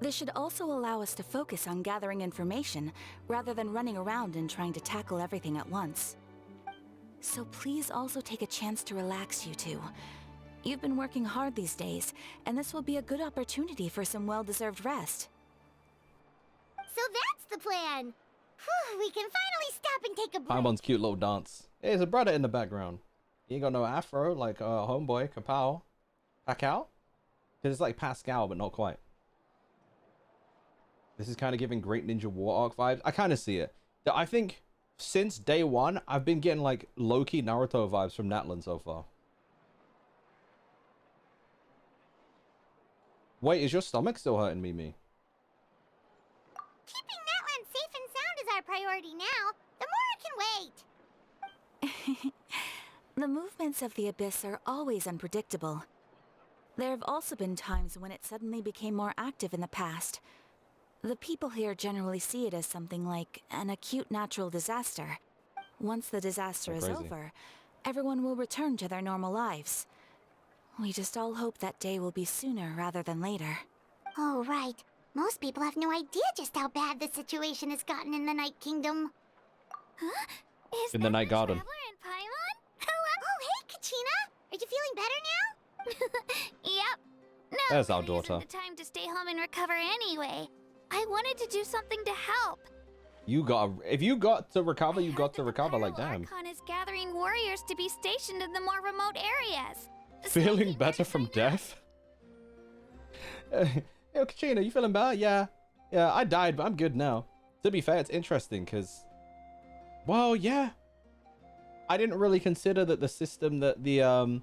This should also allow us to focus on gathering information rather than running around and trying to tackle everything at once. So please also take a chance to relax, you two. You've been working hard these days, and this will be a good opportunity for some well-deserved rest. So that's the plan. Whew, we can finally stop and take a break. Paimon's cute little dance. Hey, there's a brother in the background. He ain't got no afro like homeboy, Kapow. Pacquiao? Because it's like Pascal, but not quite. This is kind of giving Great Ninja War Arc vibes. I kind of see it. I think since day one, I've been getting like low-key Naruto vibes from Natlan so far. Wait, is your stomach still hurting, Mimi? Keeping Natlan safe and sound is our priority now. The more can wait. The movements of the Abyss are always unpredictable. There have also been times when it suddenly became more active in the past. The people here generally see it as something like an acute natural disaster. Once the disaster is over, everyone will return to their normal lives. We just all hope that day will be sooner rather than later. Oh, right. Most people have no idea just how bad the situation has gotten in the Night Kingdom. Huh? Is in the Night Garden. Traveler and Paimon? Hello? Oh, hey, Kachina! Are you feeling better now? Yep. No, There's our really daughter. isn't the time to stay home and recover anyway. I wanted to do something to help. If you got to recover, you got to recover. Like, damn. Archon is gathering warriors to be stationed in the more remote areas. Feeling better from death? Yo, Katrina, you feeling better? Yeah. Yeah, I died, but I'm good now. To be fair, it's interesting because, well, yeah. I didn't really consider that the system that the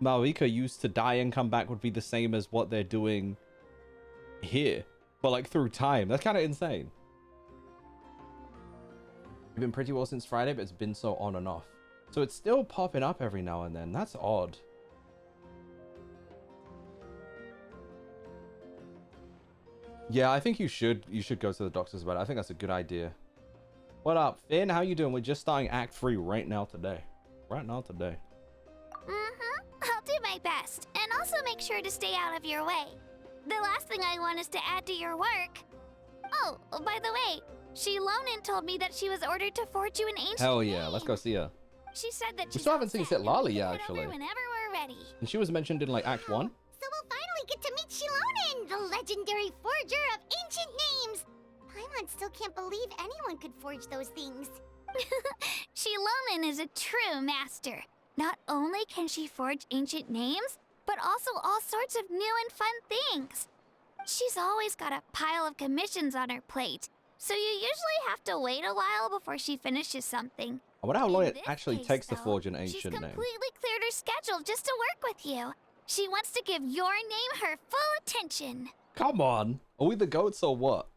Malvika used to die and come back would be the same as what they're doing here, but like through time. That's kind of insane. It's been pretty well since Friday, but it's been so on and off. So it's still popping up every now and then. That's odd. Yeah, I think you should go to the doctors about it. I think that's a good idea. What up, Finn? How you doing? We're just starting Act 3 right now today. Right now today. I'll do my best. And also make sure to stay out of your way. The last thing I want is to add to your work. Oh, by the way, Shilonin told me that she was ordered to forge you an ancient Hell yeah, name. let's go see her. She said that We she's still haven't seen all set Sitlali and we yet, can head actually. over whenever we're ready. And she was mentioned in like Act 1. So we'll finally get to meet Shilonin, the legendary forger of ancient names. Paimon still can't believe anyone could forge those things. Shilonin is a true master. Not only can she forge ancient names, but also all sorts of new and fun things. She's always got a pile of commissions on her plate, so you usually have to wait a while before she finishes something. I wonder how long In it this actually case, takes to though, forge an she's ancient name. completely cleared her schedule just to work with you. She wants to give your name her full attention. Come on. Are we the goats or what?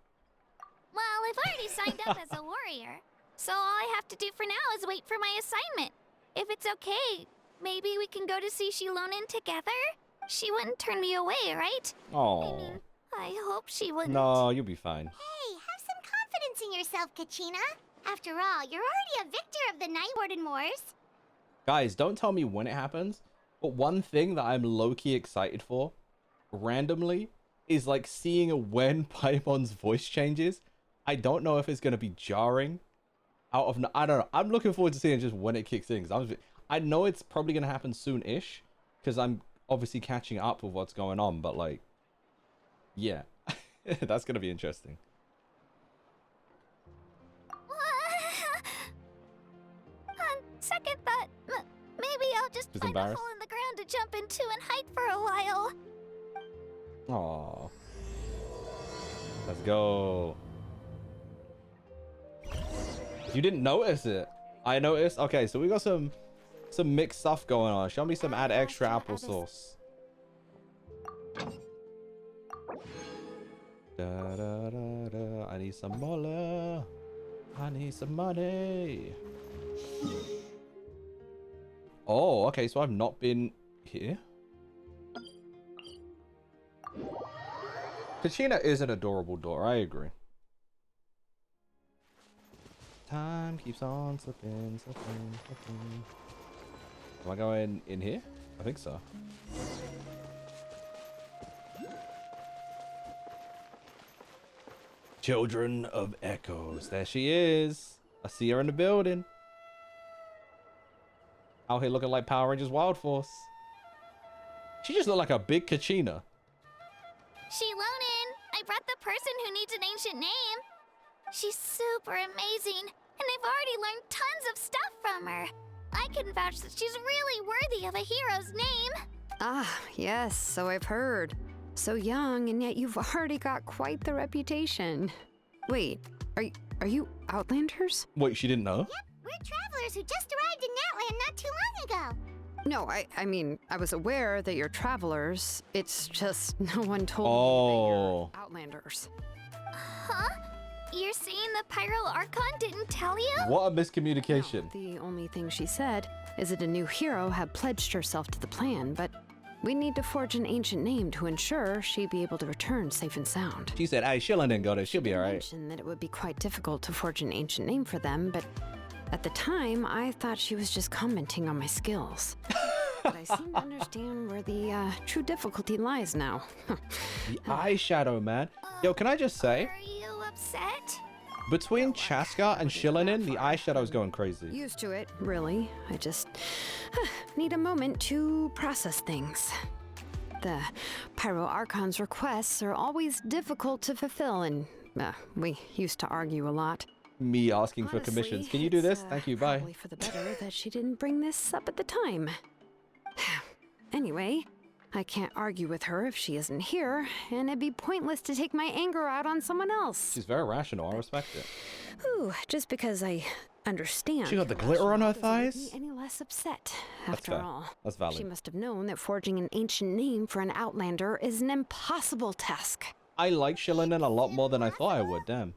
Well, I've already signed up as a warrior, so all I have to do for now is wait for my assignment. If it's okay, maybe we can go to see Shilonin together? She wouldn't turn me away, right? Oh. I hope she wouldn't. No, you'll be fine. Hey, have some confidence in yourself, Kachina. After all, you're already a victor of the Night Warden Wars. Guys, don't tell me when it happens, but one thing that I'm low-key excited for, randomly, is like seeing when Paimon's voice changes. I don't know if it's going to be jarring. I don't know. I'm looking forward to seeing just when it kicks in. I know it's probably going to happen soon-ish, because I'm obviously catching up with what's going on, but like, yeah, that's going to be interesting. On second thought, maybe I'll just She's find a embarrassed. hole in the ground to jump into and hide for a while. Aww. Let's go. You didn't notice it. I noticed. Okay, so we got some mixed stuff going on. Show me some add extra applesauce. Da, da, da, da. I need some mola. I need some money. Oh, okay. So I've not been here. Kachina is an adorable door. I agree. Time keeps on slipping, slipping, slipping. Am I going in here? I think so. Children of Echoes. There she is. I see her in the building. Out here looking like Power Rangers Wild Force. She just looked like a big Kachina. Shilonin, I brought the person who needs an ancient name. She's super amazing, and I've already learned tons of stuff from her. I can vouch that she's really worthy of a hero's name. Ah, yes, so I've heard. So young, and yet you've already got quite the reputation. Wait, are you Outlanders? Wait, she didn't know? Yep, we're travelers who just arrived in Natlan not too long ago. No, I mean, I was aware that you're travelers. It's just no one told me Oh. that you're Outlanders. Huh? You're saying the Pyro Archon didn't tell you? What a miscommunication. The only thing she said is that a new hero had pledged herself to the plan, but we need to forge an ancient name to ensure she'd be able to return safe and sound. She said, hey, Shillen didn't go there. She'll be She alright. mentioned that it would be quite difficult to forge an ancient name for them, but at the time, I thought she was just commenting on my skills. But I seem to understand where the true difficulty lies now. The eyeshadow, man. Yo, can I just say, Are you upset? between Chaska and Shillanin, the eyeshadow's going crazy. Used to it, really. I just need a moment to process things. The Pyro Archon's requests are always difficult to fulfill, and we used to argue a lot. Me asking for Honestly, commissions. Can you do this? it's, Thank you, bye. Probably for the better that she didn't bring this up at the time. Anyway, I can't argue with her if she isn't here, and it'd be pointless to take my anger out on someone else. She's very rational. I respect it. Ooh, just because I understand. She got the glitter on her thighs? Doesn't make me any less upset, That's after fair. all. That's valid. She must have known that forging an ancient name for an Outlander is an impossible task. I like Shillinen a lot more than I thought I would, damn.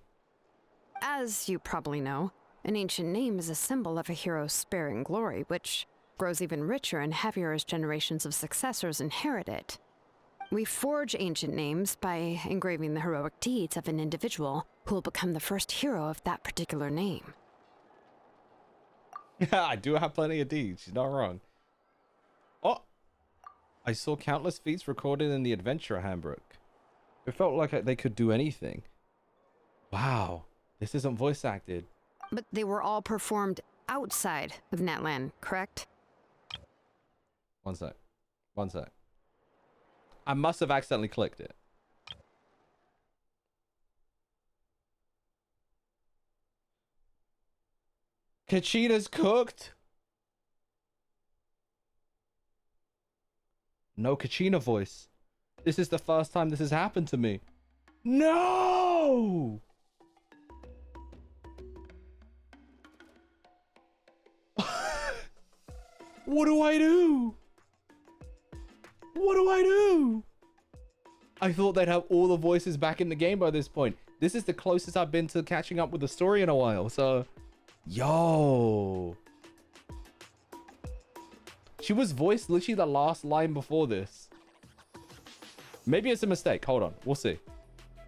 As you probably know, an ancient name is a symbol of a hero's sparing glory, which grows even richer and heavier as generations of successors inherit it. We forge ancient names by engraving the heroic deeds of an individual who will become the first hero of that particular name. Yeah, I do have plenty of deeds. She's not wrong. Oh, I saw countless feats recorded in the Adventurer Handbook. It felt like they could do anything. Wow, this isn't voice acted. But they were all performed outside of Natlan, correct? One sec. One sec. I must have accidentally clicked it. Kachina's cooked? No Kachina voice. This is the first time this has happened to me. No! What do I do? What do I do? I thought they'd have all the voices back in the game by this point. This is the closest I've been to catching up with the story in a while, so... Yo! She was voiced literally the last line before this. Maybe it's a mistake. Hold on. We'll see.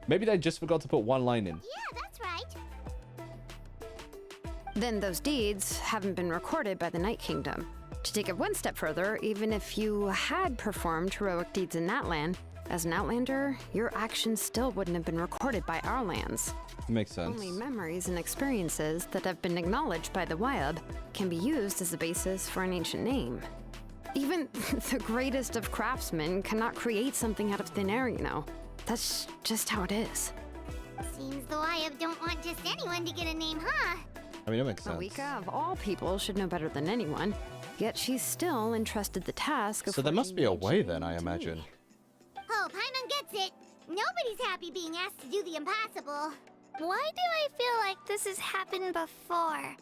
Maybe they just forgot to put one line in. Yeah, that's right. Then those deeds haven't been recorded by the Night Kingdom. To take it one step further, even if you had performed heroic deeds in Natlan, as an Outlander, your actions still wouldn't have been recorded by our lands. Makes sense. Only memories and experiences that have been acknowledged by the Wyab can be used as a basis for an ancient name. Even the greatest of craftsmen cannot create something out of thin air, you know. That's just how it is. Seems the Wyab don't want just anyone to get a name, huh? I mean, it makes sense. Awika, of all people, should know better than anyone. Yet she's still entrusted the task of... So there must be a way then, I imagine. Oh, Paimon gets it. Nobody's happy being asked to do the impossible. Why do I feel like this has happened before?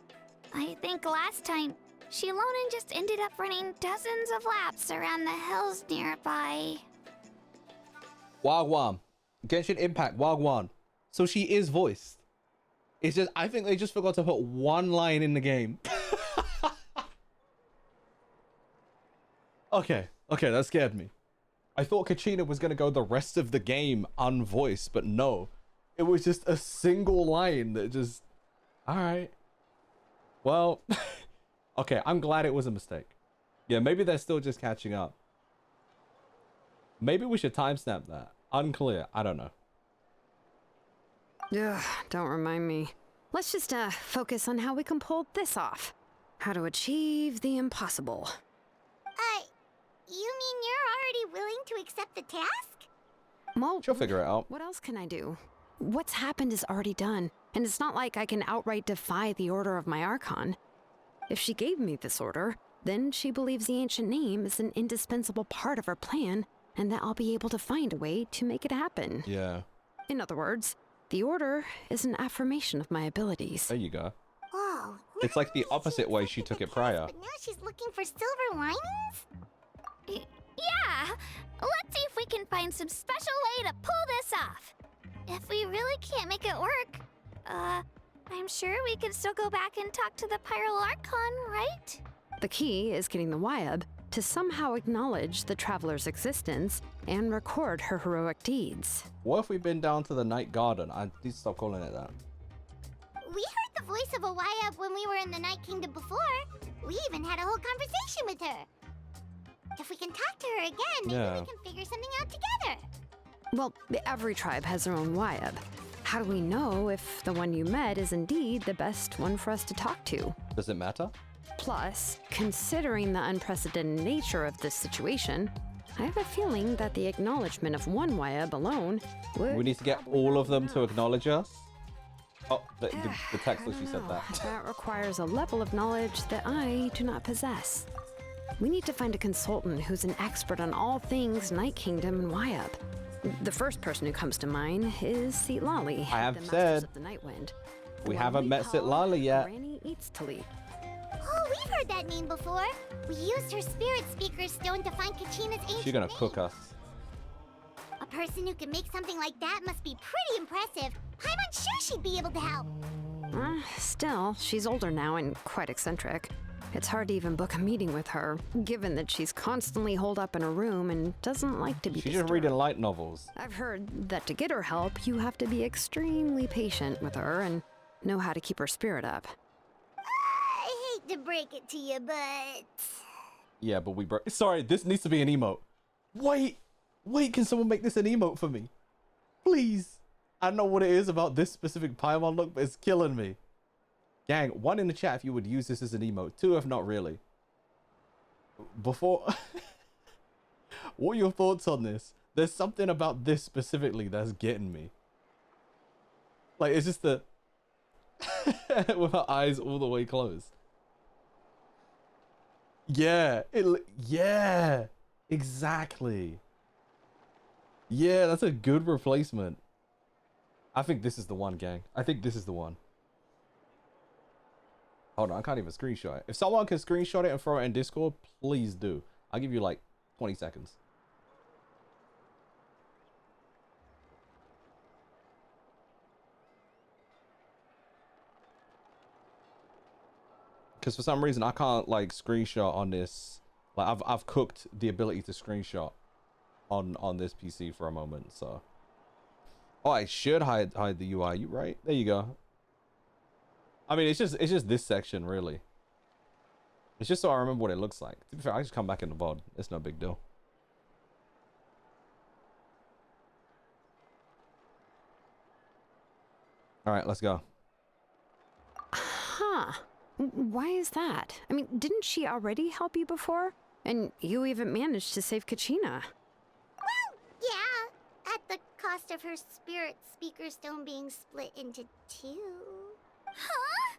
I think last time, Shilonen just ended up running dozens of laps around the hills nearby. Wagwan. Genshin Impact, Wagwan. So she is voiced. It's just, I think they just forgot to put one line in the game. Okay, that scared me. I thought Kachina was going to go the rest of the game unvoiced, but no. It was just a single line that just... Alright. Well, okay, I'm glad it was a mistake. Yeah, maybe they're still just catching up. Maybe we should timestamp that. Unclear, I don't know. Ugh, don't remind me. Let's just focus on how we can pull this off. How to achieve the impossible. You mean you're already willing to accept the task? Well, she'll figure it out. What else can I do? What's happened is already done, and it's not like I can outright defy the order of my Archon. If she gave me this order, then she believes the ancient name is an indispensable part of her plan, and that I'll be able to find a way to make it happen. Yeah. In other words, the order is an affirmation of my abilities. There you go. Whoa. It's like the opposite way she took it prior. But now she's looking for silver linings? Yeah! Let's see if we can find some special way to pull this off. If we really can't make it work, I'm sure we can still go back and talk to the Pyro Archon, right? The key is getting the Wyab to somehow acknowledge the Traveler's existence and record her heroic deeds. What if we've been down to the Night Garden? I need to stop calling it that. We heard the voice of a Wyab when we were in the Night Kingdom before. We even had a whole conversation with her. If we can talk to her again, maybe we can figure something out together. Well, every tribe has their own Wyab. How do we know if the one you met is indeed the best one for us to talk to? Does it matter? Plus, considering the unprecedented nature of this situation, I have a feeling that the acknowledgement of one Wyab alone would... We need to get all of them to acknowledge us? Oh, the text literally said that. That requires a level of knowledge that I do not possess. We need to find a consultant who's an expert on all things Night Kingdom and Wyab. The first person who comes to mind is Seat Lolly, I have the said Masters of the Night Wind. We haven't met Citlali yet. Granny Eats to Leap. Oh, we've heard that name before. We used her spirit speaker stone to find Kachina's ancient She's gonna name. cook us. A person who can make something like that must be pretty impressive. I'm unsure she'd be able to help. Still, she's older now and quite eccentric. It's hard to even book a meeting with her, given that she's constantly holed up in her room and doesn't like to be She's disturbed. just reading light novels. I've heard that to get her help, you have to be extremely patient with her and know how to keep her spirit up. I hate to break it to you, but... Yeah, but sorry, this needs to be an emote. Wait, can someone make this an emote for me? Please. I don't know what it is about this specific Paimon look, but it's killing me. Gang, 1 in the chat if you would use this as an emote. 2 if not really. Before... What are your thoughts on this? There's something about this specifically that's getting me. Like, it's just the... with her eyes all the way closed. Yeah, yeah, exactly. Yeah, that's a good replacement. I think this is the one, gang. I think this is the one. Hold on, I can't even screenshot it. If someone can screenshot it and throw it in Discord, please do. I'll give you like 20 seconds. Because for some reason I can't like screenshot on this. Like I've cooked the ability to screenshot on this PC for a moment. So, oh, I should hide the UI. You right? There you go. I mean, it's just this section really. It's just so I remember what it looks like. To be fair, I just come back in the VOD. It's no big deal. All right, let's go. Huh. Why is that? I mean, didn't she already help you before? And you even managed to save Kachina. Well, yeah. At the cost of her spirit speaker stone being split into 2. Huh?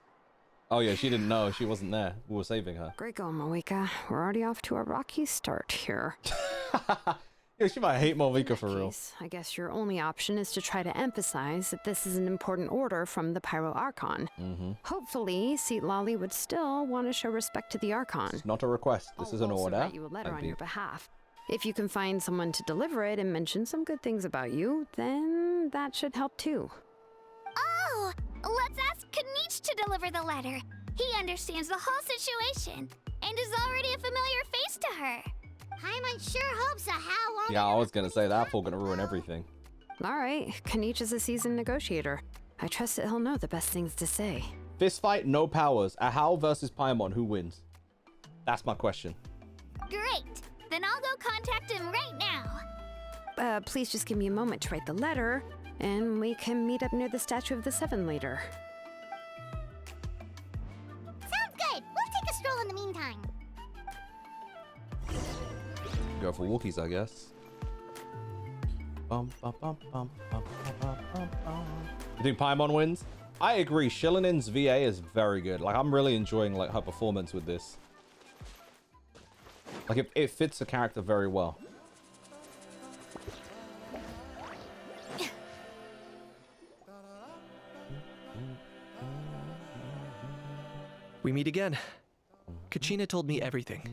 Oh yeah, she didn't know. She wasn't there. We were saving her. Great going, Moeka. We're already off to a rocky start here. Yeah, she might hate Moeka for real. I guess your only option is to try to emphasize that this is an important order from the Pyro Archon. Hopefully, Citlali would still want to show respect to the Archon. It's not a request. This is an order. Write you a letter on your behalf. If you can find someone to deliver it and mention some good things about you, then that should help too. Oh, let's ask Kanich to deliver the letter. He understands the whole situation and is already a familiar face to her. I'm unsure hopes of how long. Yeah, I was gonna say that fool gonna ruin everything. All right, Kanich is a seasoned negotiator. I trust that he'll know the best things to say. Fist fight, no powers. A Howl versus Paimon, who wins? That's my question. Great. Then I'll go contact him right now. Please just give me a moment to write the letter, and we can meet up near the Statue of the Seven later. Sounds good. We'll take a stroll in the meantime. Go for walkies, I guess. You think Paimon wins? I agree. Shillinen's VA is very good. Like, I'm really enjoying like her performance with this. Like, it fits the character very well. We meet again. Kachina told me everything.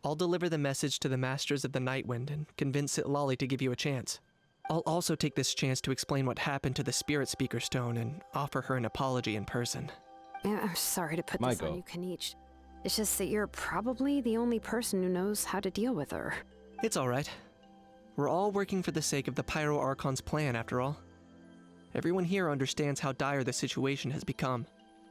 I'll deliver the message to the Masters of the Nightwind and convince Citlali to give you a chance. I'll also take this chance to explain what happened to the Spirit Speaker Stone and offer her an apology in person. Yeah, I'm sorry to put this on you, Kanich. It's just that you're probably the only person who knows how to deal with her. It's all right. We're all working for the sake of the Pyro Archon's plan, after all. Everyone here understands how dire the situation has become.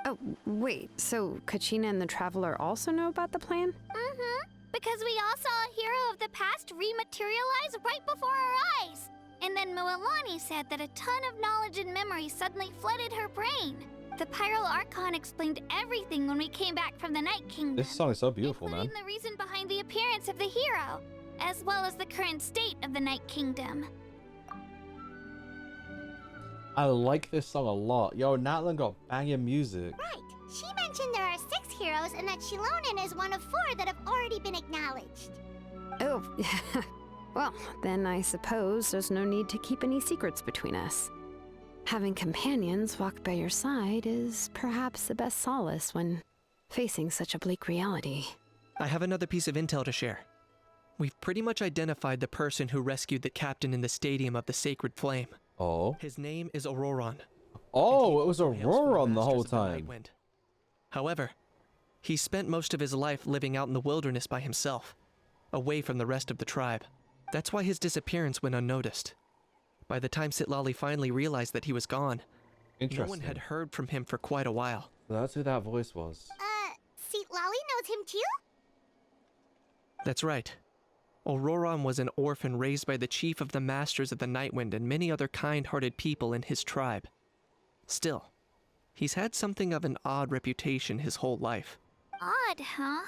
Oh, wait, so Kachina and the Traveler also know about the plan? Mm-hmm. Because we all saw a hero of the past rematerialize right before our eyes. And then Mualani said that a ton of knowledge and memory suddenly flooded her brain. The Pyro Archon explained everything when we came back from the Night Kingdom. This song is so beautiful, man. The reason behind the appearance of the hero, as well as the current state of the Night Kingdom. I like this song a lot. Yo, Natlan got banging music. Right. She mentioned there are 6 heroes and that Shilonen is one of 4 that have already been acknowledged. Oh, well, then I suppose there's no need to keep any secrets between us. Having companions walk by your side is perhaps the best solace when facing such a bleak reality. I have another piece of intel to share. We've pretty much identified the person who rescued the captain in the Stadium of the Sacred Flame. Oh. His name is Auroron. Oh, it was Auroron the whole time. However, he spent most of his life living out in the wilderness by himself, away from the rest of the tribe. That's why his disappearance went unnoticed. By the time Citlali finally realized that he was gone, no one had heard from him for quite a while. That's who that voice was. Citlali knows him too? That's right. Auroron was an orphan raised by the chief of the Masters of the Nightwind and many other kind-hearted people in his tribe. Still, he's had something of an odd reputation his whole life. Odd, huh?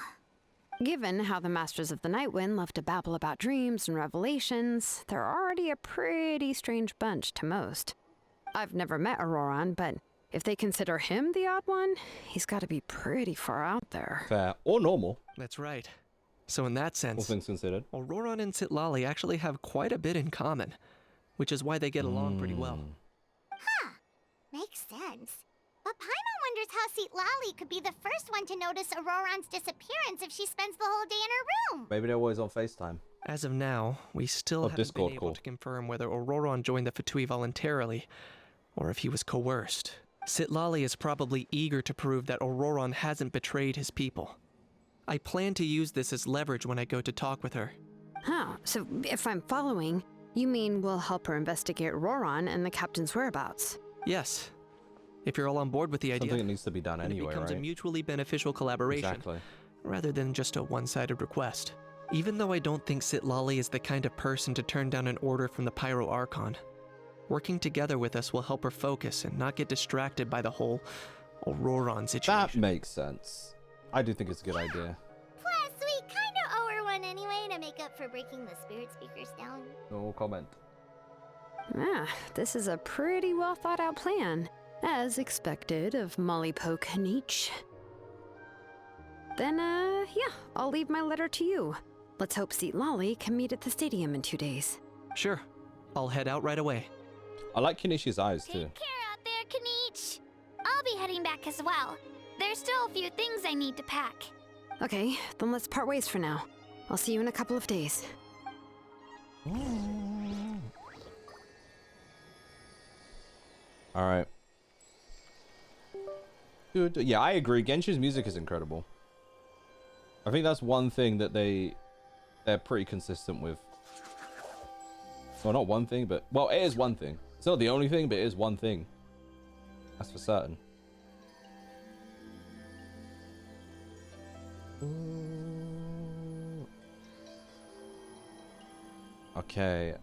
Given how the Masters of the Nightwind love to babble about dreams and revelations, they're already a pretty strange bunch to most. I've never met Auroron, but if they consider him the odd one, he's got to be pretty far out there. Fair. Or normal. That's right. So in that sense, all things considered, Auroron and Citlali actually have quite a bit in common, which is why they get along pretty well. Huh. Makes sense. But Paimon wonders how Citlali could be the first one to notice Auroron's disappearance if she spends the whole day in her room. Maybe they're always on FaceTime. As of now, we still haven't Discord been able to confirm whether Auroron joined the Fatui voluntarily, or if he was coerced. Citlali is probably eager to prove that Auroron hasn't betrayed his people. I plan to use this as leverage when I go to talk with her. Oh, so if I'm following, you mean we'll help her investigate Auroron and the captain's whereabouts? Yes. If you're all on board with the idea, something that needs to be done anyway, it becomes right? a mutually beneficial collaboration, Exactly. rather than just a one-sided request. Even though I don't think Citlali is the kind of person to turn down an order from the Pyro Archon, working together with us will help her focus and not get distracted by the whole Auroron situation. That makes sense. I do think it's a good idea. Plus, we kinda owe her one anyway to make up for breaking the spirit speakers down. No comment. Ah, this is a pretty well thought out plan, as expected of Molly Poke Nietzsche. Then, yeah, I'll leave my letter to you. Let's hope Citlali can meet at the stadium in 2 days. Sure. I'll head out right away. I like Kenichi's eyes too. Take care out there, Kenich. I'll be heading back as well. There's still a few things I need to pack. Okay, then let's part ways for now. I'll see you in a couple of days. Alright. Good. Yeah, I agree. Genshin's music is incredible. I think that's one thing that they're pretty consistent with. Well, not one thing, but... Well, it is one thing. It's not the only thing, but it is one thing. That's for certain. Okay,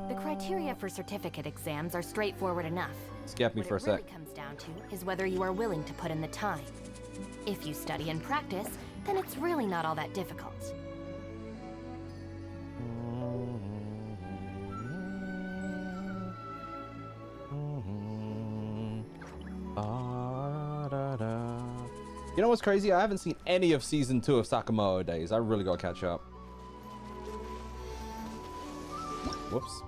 The criteria for certificate exams are straightforward enough. Scared me for a sec. What it really comes down to is whether you are willing to put in the time. If you study and practice, then it's really not all that difficult. You know what's crazy? I haven't seen any of season 2 of Sakamoto Days. I really gotta catch up. Whoops.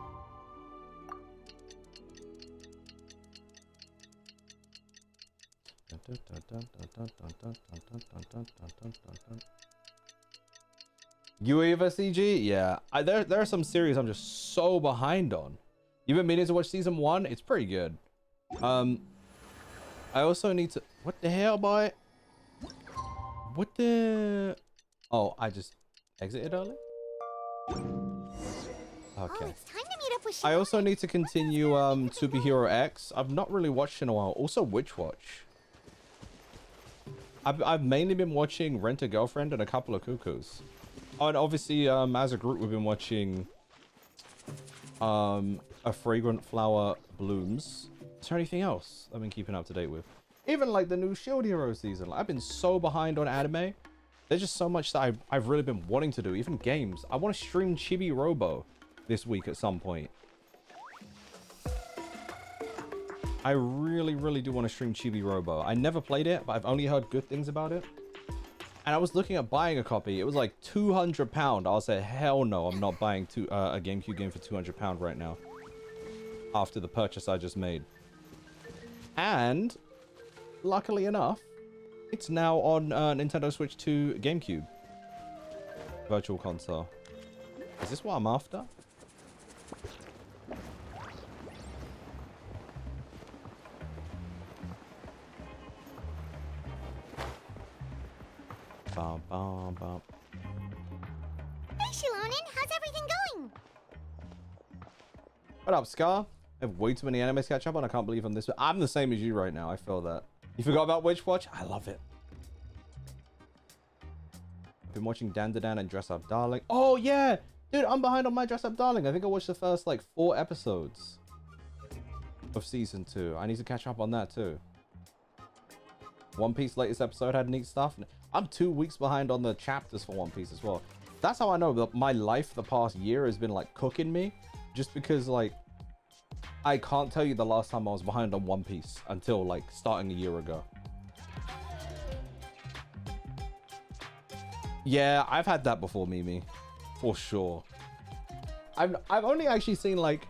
UEVA CG? Yeah. There are some series I'm just so behind on. You've been meaning to watch season 1? It's pretty good. I also need to... What the hell, boy? What the... Oh, I just exited early? Okay. Oh, it's time to meet up with I also need to continue To Be Hero X. I've not really watched in a while. Also Witch Watch. I've mainly been watching Rent a Girlfriend and a couple of Cuckoos. Oh, and obviously as a group we've been watching A Fragrant Flower Blooms. Is there anything else I've been keeping up to date with? Even like the new Shield Hero season. Like, I've been so behind on anime. There's just so much that I've really been wanting to do. Even games. I want to stream Chibi Robo this week at some point. I really, really do want to stream Chibi Robo. I never played it, but I've only heard good things about it. And I was looking at buying a copy. It was like £200. I said, hell no, I'm not buying a GameCube game for £200 right now. After the purchase I just made. And luckily enough, it's now on Nintendo Switch 2 GameCube. Virtual console. Is this what I'm after? Bum, bum, bum. Hey, Shilonen, how's everything going? What up, Scar? I have way too many animes to catch up on. I can't believe I'm this. I'm the same as you right now. I feel that. You forgot about Witch Watch? I love it. I've been watching Dan and Dress Up Darling. Oh, yeah. Dude, I'm behind on my Dress Up Darling. I think I watched the first, like, 4 episodes of season 2. I need to catch up on that, too. One Piece latest episode had neat stuff. I'm 2 weeks behind on the chapters for One Piece as well. That's how I know that my life the past year has been, like, cooking me. Just because, like, I can't tell you the last time I was behind on One Piece until, like, starting a year ago. Yeah, I've had that before, Mimi. For sure. I've only actually seen, like...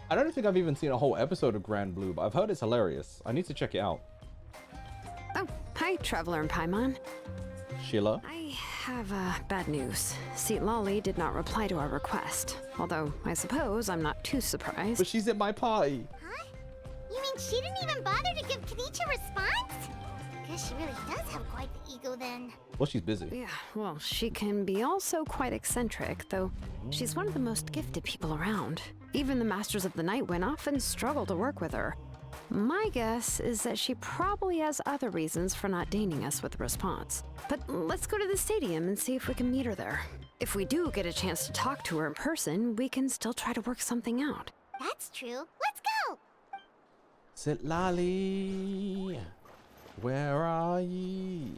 I don't think I've even seen a whole episode of Grand Blue, but I've heard it's hilarious. I need to check it out. Oh, hi, Traveler and Paimon. Sheila? I have bad news. Seat Lolly did not reply to our request. Although, I suppose I'm not too surprised. But she's at my party. Huh? You mean she didn't even bother to give Kenichi a response? Guess she really does have quite the ego then. Well, she's busy. Yeah, well, she can be also quite eccentric, though she's one of the most gifted people around. Even the Masters of the Nightwind often struggle to work with her. My guess is that she probably has other reasons for not deigning us with a response. But let's go to the stadium and see if we can meet her there. If we do get a chance to talk to her in person, we can still try to work something out. That's true. Let's go! Sit Lolly. Where are ye?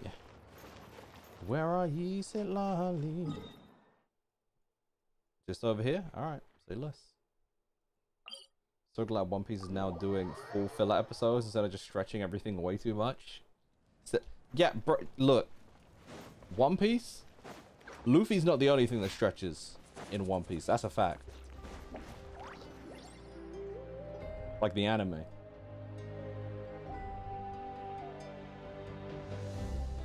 Where are ye, Sit Lolly? Just over here? Alright, say less. So glad One Piece is now doing full filler episodes instead of just stretching everything way too much. So, yeah, bro, look. One Piece? Luffy's not the only thing that stretches in One Piece. That's a fact. Like the anime.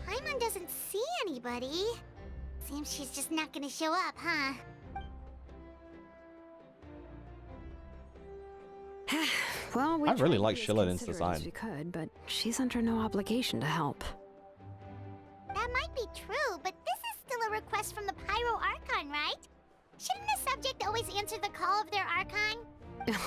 Paimon doesn't see anybody. Seems she's just not gonna show up, huh? Well, we I really tried like to be as Shiloden's considerate as design. we could, but she's under no obligation to help. That might be true, but this is still a request from the Pyro Archon, right? Shouldn't the subject always answer the call of their Archon?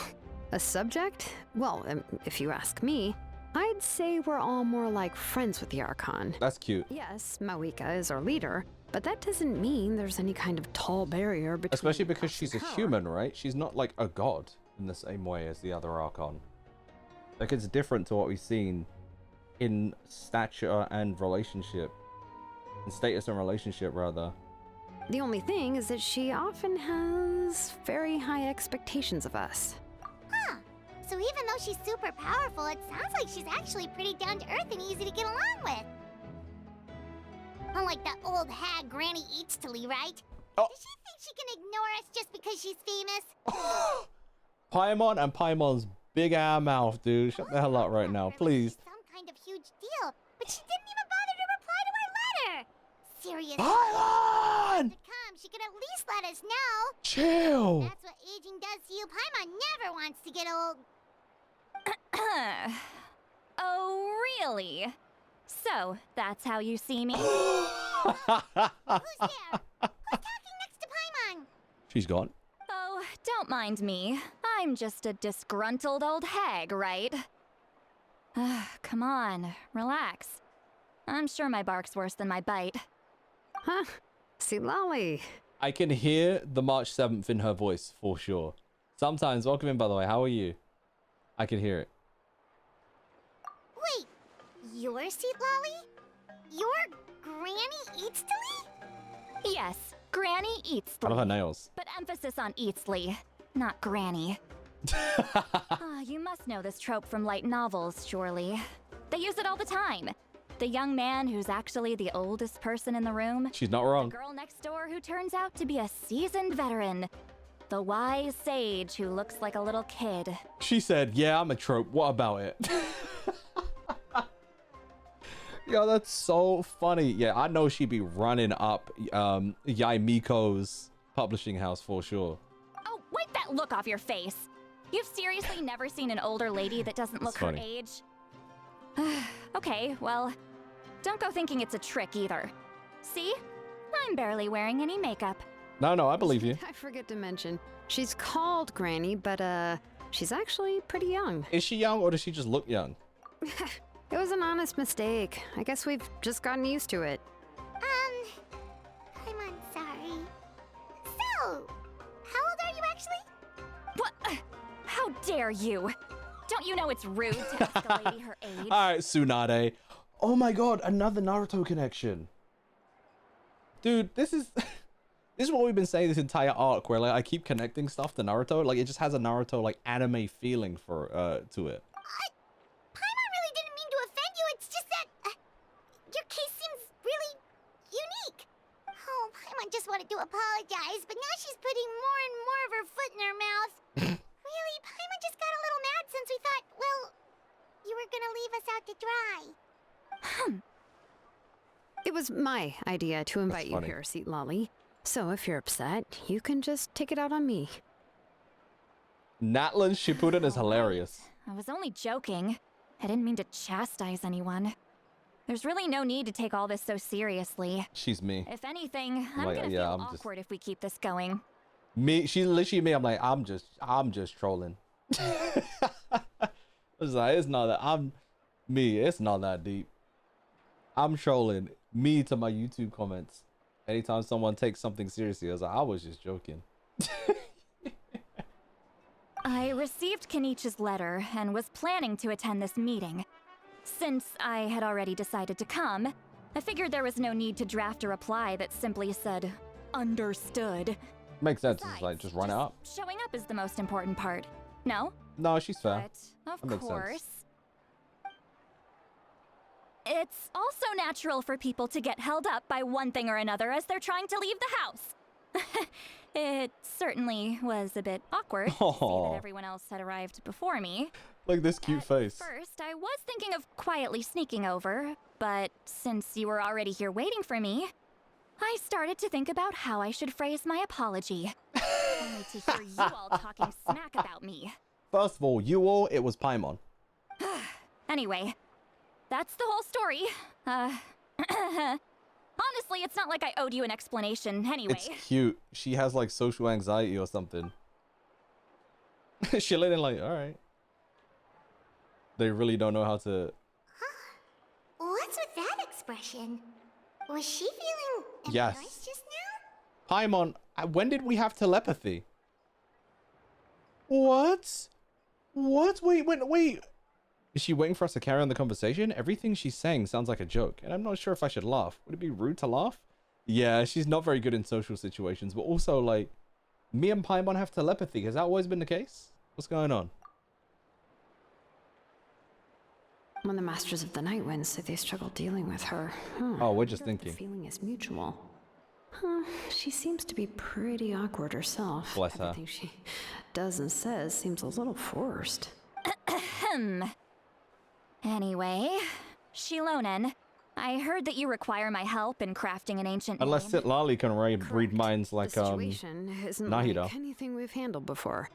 A subject? Well, if you ask me, I'd say we're all more like friends with the Archon. That's cute. Yes, Mawika is our leader, but that doesn't mean there's any kind of tall barrier between Especially because us she's a and her. human, right? She's not like a god in the same way as the other Archon. Like, it's different to what we've seen in stature and relationship. In status and relationship, rather. The only thing is that she often has very high expectations of us. Huh. So even though she's super powerful, it sounds like she's actually pretty down to earth and easy to get along with. Unlike that old hag Granny Eatstily, right? Oh. Does she think she can ignore us just because she's famous? Paimon and Paimon's big ass mouth, dude. Shut the hell up right now, please. Some kind of huge deal, but she didn't even bother to reply to our letter. Seriously. Paimon! To come, she could at least let us know. Chill. That's what aging does to you. Paimon never wants to get old. Oh, really? So, that's how you see me? Who's there? Who's talking next to Paimon? She's gone. Oh, don't mind me. I'm just a disgruntled old hag, right? Come on, relax. I'm sure my bark's worse than my bite. Huh? See, Lolly. I can hear the March 7th in her voice, for sure. Sometimes, welcome in, by the way. How are you? I can hear it. Wait, you're Seat Lolly? You're Granny Eatstily? Yes, Granny Eatsley. I love her nails. But emphasis on Eatsley, not Granny. You must know this trope from light novels, surely. They use it all the time. The young man who's actually the oldest person in the room. She's not wrong. The girl next door who turns out to be a seasoned veteran. The wise sage who looks like a little kid. She said, yeah, I'm a trope. What about it? Yo, that's so funny. Yeah, I know she'd be running up Yai Miko's publishing house for sure. Oh, wipe that look off your face. You've seriously never seen an older lady that doesn't look her age? Okay, well, don't go thinking it's a trick either. See? I'm barely wearing any makeup. No, I believe you. I forget to mention, she's called Granny, but she's actually pretty young. Is she young or does she just look young? It was an honest mistake. I guess we've just gotten used to it. I'm sorry. So, how old are you actually? What? How dare you? Don't you know it's rude to ask a lady her age? All right, Tsunade. Oh my god, another Naruto connection. Dude, this is what we've been saying this entire arc, where like I keep connecting stuff to Naruto. Like it just has a Naruto like anime feeling for to it. Paimon really didn't mean to offend you. It's just that your case seems really unique. Oh, Paimon just wanted to apologize, but now she's putting more and more of her foot in her mouth. Really, Paimon just got a little mad since we thought, well, you were gonna leave us out to dry. It was my idea to invite you here, Seat Lolly. So if you're upset, you can just take it out on me. Natlan Shippuden is hilarious. I was only joking. I didn't mean to chastise anyone. There's really no need to take all this so seriously. She's me. If anything, I'm like, gonna yeah, feel awkward if we keep this going. Me, she's literally me. I'm like, I'm just trolling. It's like, it's not that I'm me. It's not that deep. I'm trolling me to my YouTube comments. Anytime someone takes something seriously, I was just joking. I received Kenichi's letter and was planning to attend this meeting. Since I had already decided to come, I figured there was no need to draft a reply that simply said, understood. Makes sense. It's like, just run it up. Showing up is the most important part. No? No, she's fair. But, of That makes course. sense. It's also natural for people to get held up by one thing or another as they're trying to leave the house. It certainly was a bit awkward to see that everyone else had arrived before me. Like this cute face. First, I was thinking of quietly sneaking over, but since you were already here waiting for me, I started to think about how I should phrase my apology. Only to hear you all talking smack about me. First of all, you all, it was Paimon. Anyway, that's the whole story. Honestly, it's not like I owed you an explanation anyway. It's cute. She has like social anxiety or something. She let in like, all right. They really don't know how to. What's with that expression? Was she feeling Yes. embarrassed just now? Paimon, when did we have telepathy? What? What? Wait. Is she waiting for us to carry on the conversation? Everything she's saying sounds like a joke, and I'm not sure if I should laugh. Would it be rude to laugh? Yeah, she's not very good in social situations, but also, like, me and Paimon have telepathy. Has that always been the case? What's going on? When the Masters of the Night Wind say they struggle dealing with her. Oh, we're just I wonder if thinking. The feeling is mutual. She seems to be pretty awkward herself. Bless her. Everything she does and says seems a little forced. Anyway, Shilonen, I heard that you require my help in crafting an ancient Unless name. Sitlali can read minds like The situation isn't Nahida. like anything we've handled before.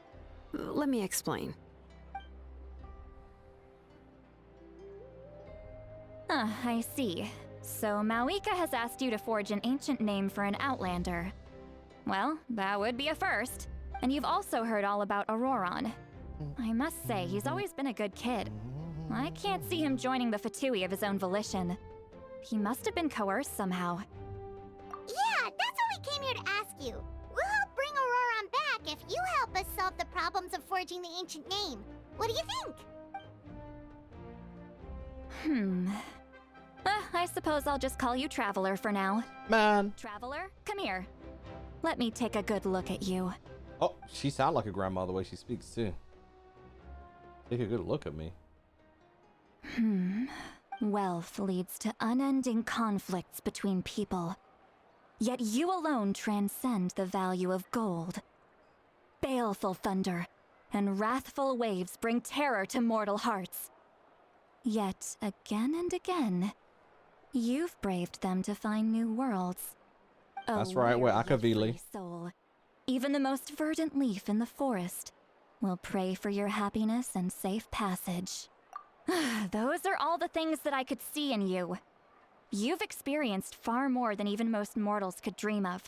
Let me explain. I see. So Mawika has asked you to forge an ancient name for an Outlander. Well, that would be a first. And you've also heard all about Auroron. I must say, he's always been a good kid. I can't see him joining the Fatui of his own volition. He must have been coerced somehow. Yeah, that's why we came here to ask you. We'll help bring Auroron back if you help us solve the problems of forging the ancient name. What do you think? I suppose I'll just call you Traveler for now. Man. Traveler, come here. Let me take a good look at you. Oh, she sounds like a grandma the way she speaks too. Take a good look at me. Wealth leads to unending conflicts between people. Yet you alone transcend the value of gold. Baleful thunder and wrathful waves bring terror to mortal hearts. Yet, again and again, you've braved them to find new worlds. That's right, we're weary yet free Akavili. soul, even the most verdant leaf in the forest, will pray for your happiness and safe passage. Those are all the things that I could see in you. You've experienced far more than even most mortals could dream of.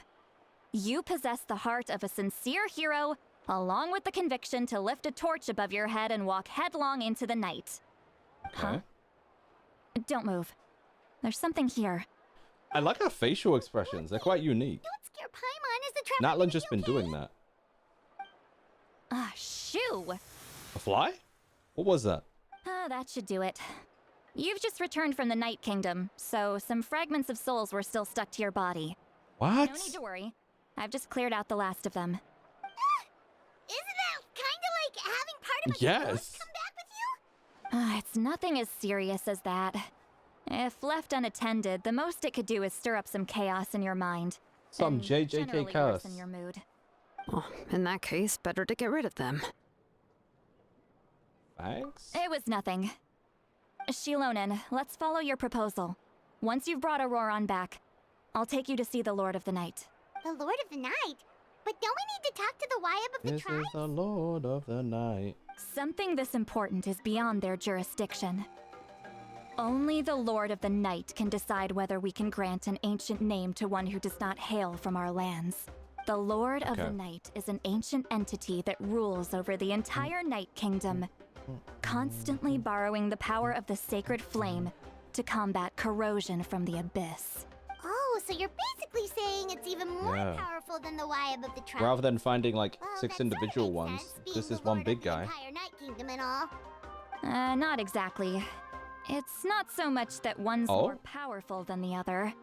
You possess the heart of a sincere hero, along with the conviction to lift a torch above your head and walk headlong into the night. Okay. Huh? Don't move. There's something here. I like her facial expressions. They're quite unique. Don't scare Paimon. Is the trap Natlan just been doing that. Ah, shoo! A fly? What was that? That should do it. You've just returned from the Night Kingdom, so some fragments of souls were still stuck to your body. What? No need to worry. I've just cleared out the last of them. Isn't that kinda like having part of my ghost Yes. come back with you? It's nothing as serious as that. If left unattended, the most it could do is stir up some chaos in your mind. Some and JJK generally curse. worsen your mood. Well, in that case, better to get rid of them. Thanks. It was nothing. Shilonen, let's follow your proposal. Once you've brought Auroron back, I'll take you to see the Lord of the Night. The Lord of the Night? But don't we need to talk to the Wyab of the This tribe? is the Lord of the Night. Something this important is beyond their jurisdiction. Only the Lord of the Night can decide whether we can grant an ancient name to one who does not hail from our lands. The Lord of the Okay. Night is an ancient entity that rules over the entire Night Kingdom, constantly borrowing the power of the sacred flame to combat corrosion from the abyss. Oh, so you're basically saying it's even more Yeah. powerful than the Wyab of the tribe. Rather than finding like Well, 6 that sorta individual makes ones, sense, being this the is one Lord big of the guy. entire Night Kingdom and all. Not exactly. It's not so much that one's Oh? more powerful than the other.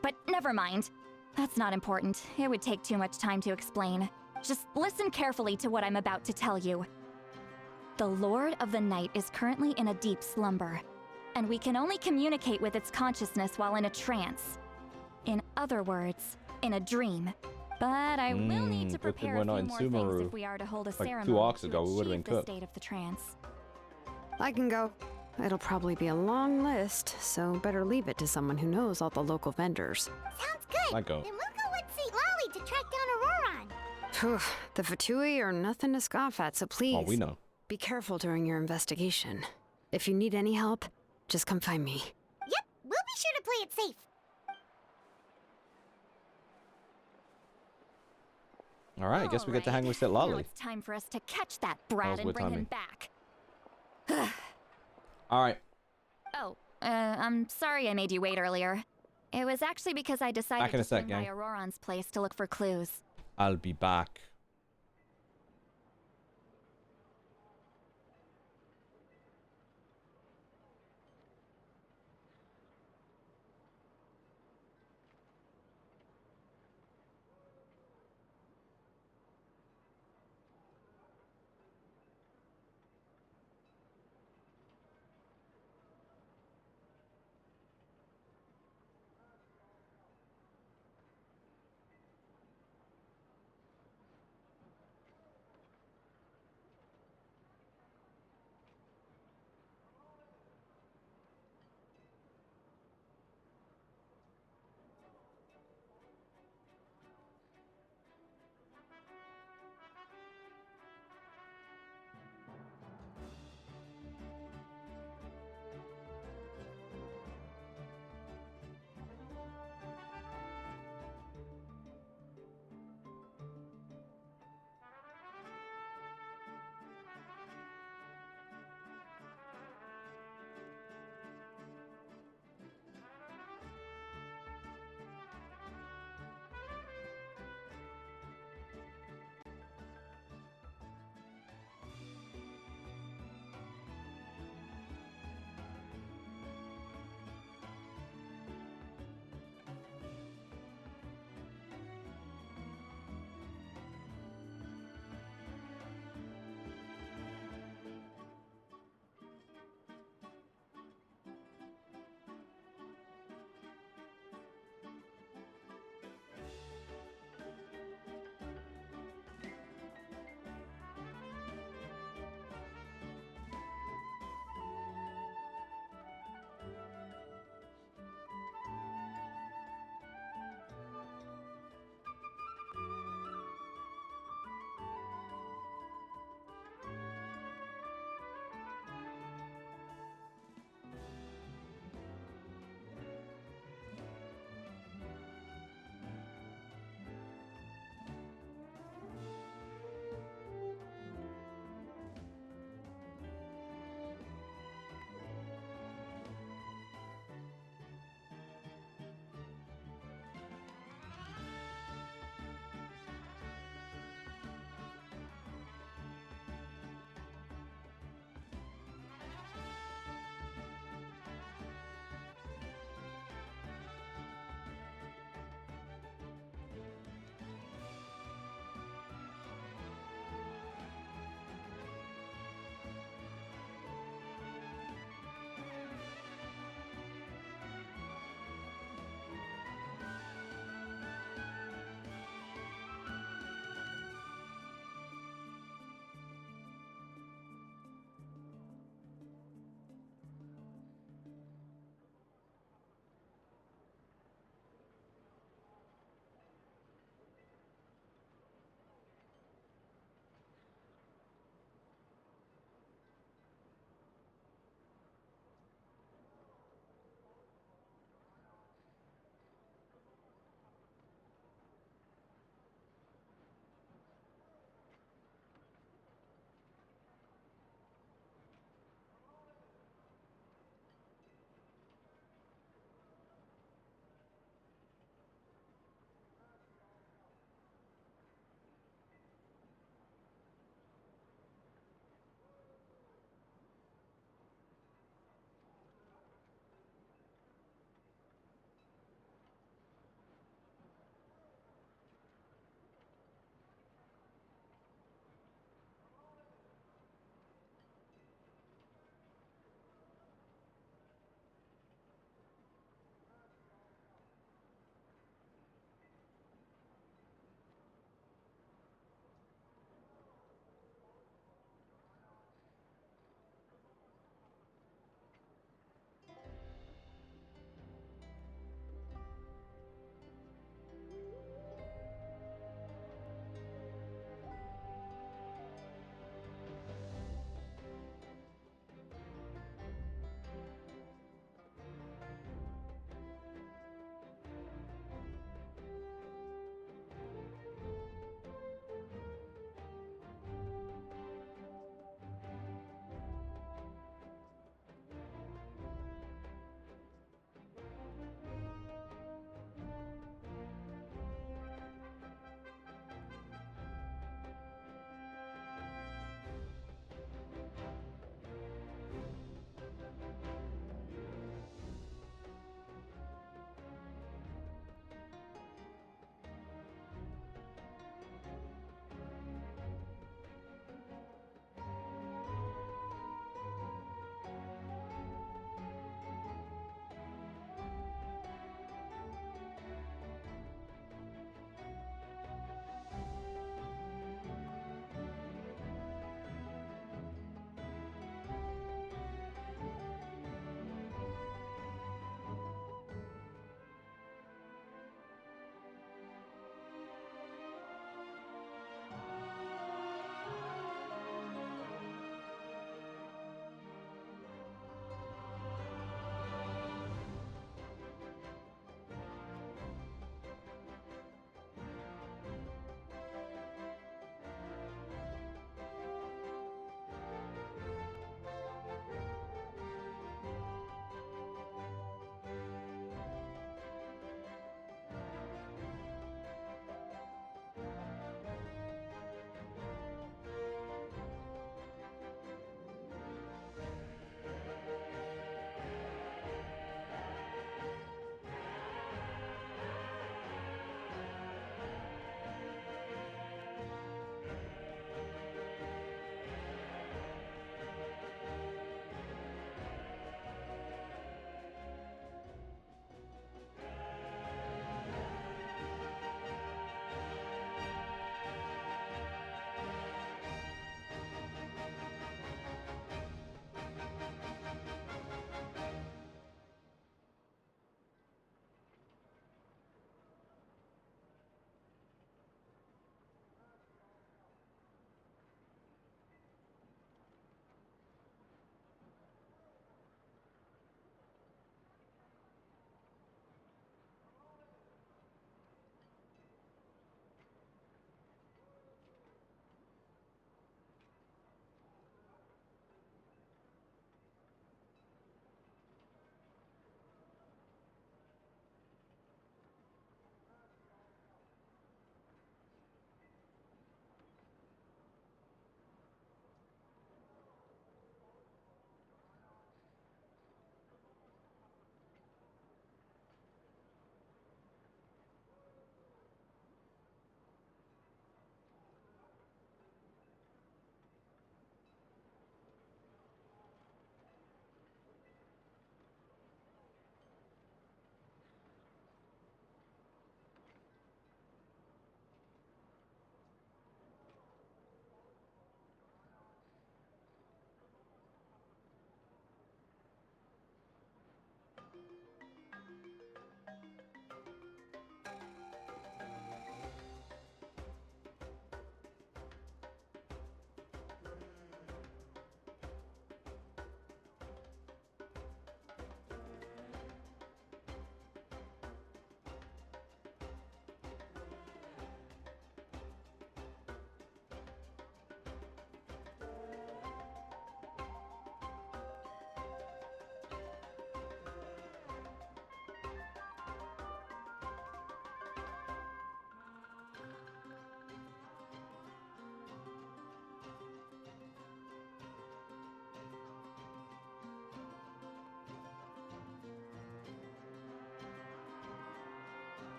But never mind. That's not important. It would take too much time to explain. Just listen carefully to what I'm about to tell you. The Lord of the Night is currently in a deep slumber, and we can only communicate with its consciousness while in a trance. In other words, in a dream. But I will need to good thing prepare we're a not few in more things Sumeru. if we are to hold a Like 2 ceremony arcs to ago, we would've been achieve the cooked. state of the trance. I can go. It'll probably be a long list, so better leave it to someone who knows all the local vendors. Sounds good. I go. Then we'll go with St. Lolly to track down Auroron. Phew, the Fatui are nothing to scoff at, so please, Oh, we know. be careful during your investigation. If you need any help, just come find me. Yep, we'll be sure to play it safe. Alright, I guess we get to hang with Now Lolly. it's time for us to catch that brat and good bring him timing. back. Alright. Oh, I'm sorry I made you wait earlier. It was actually because I decided Back in to a sec, swing by gang. Auroron's place to look for clues. I'll be back.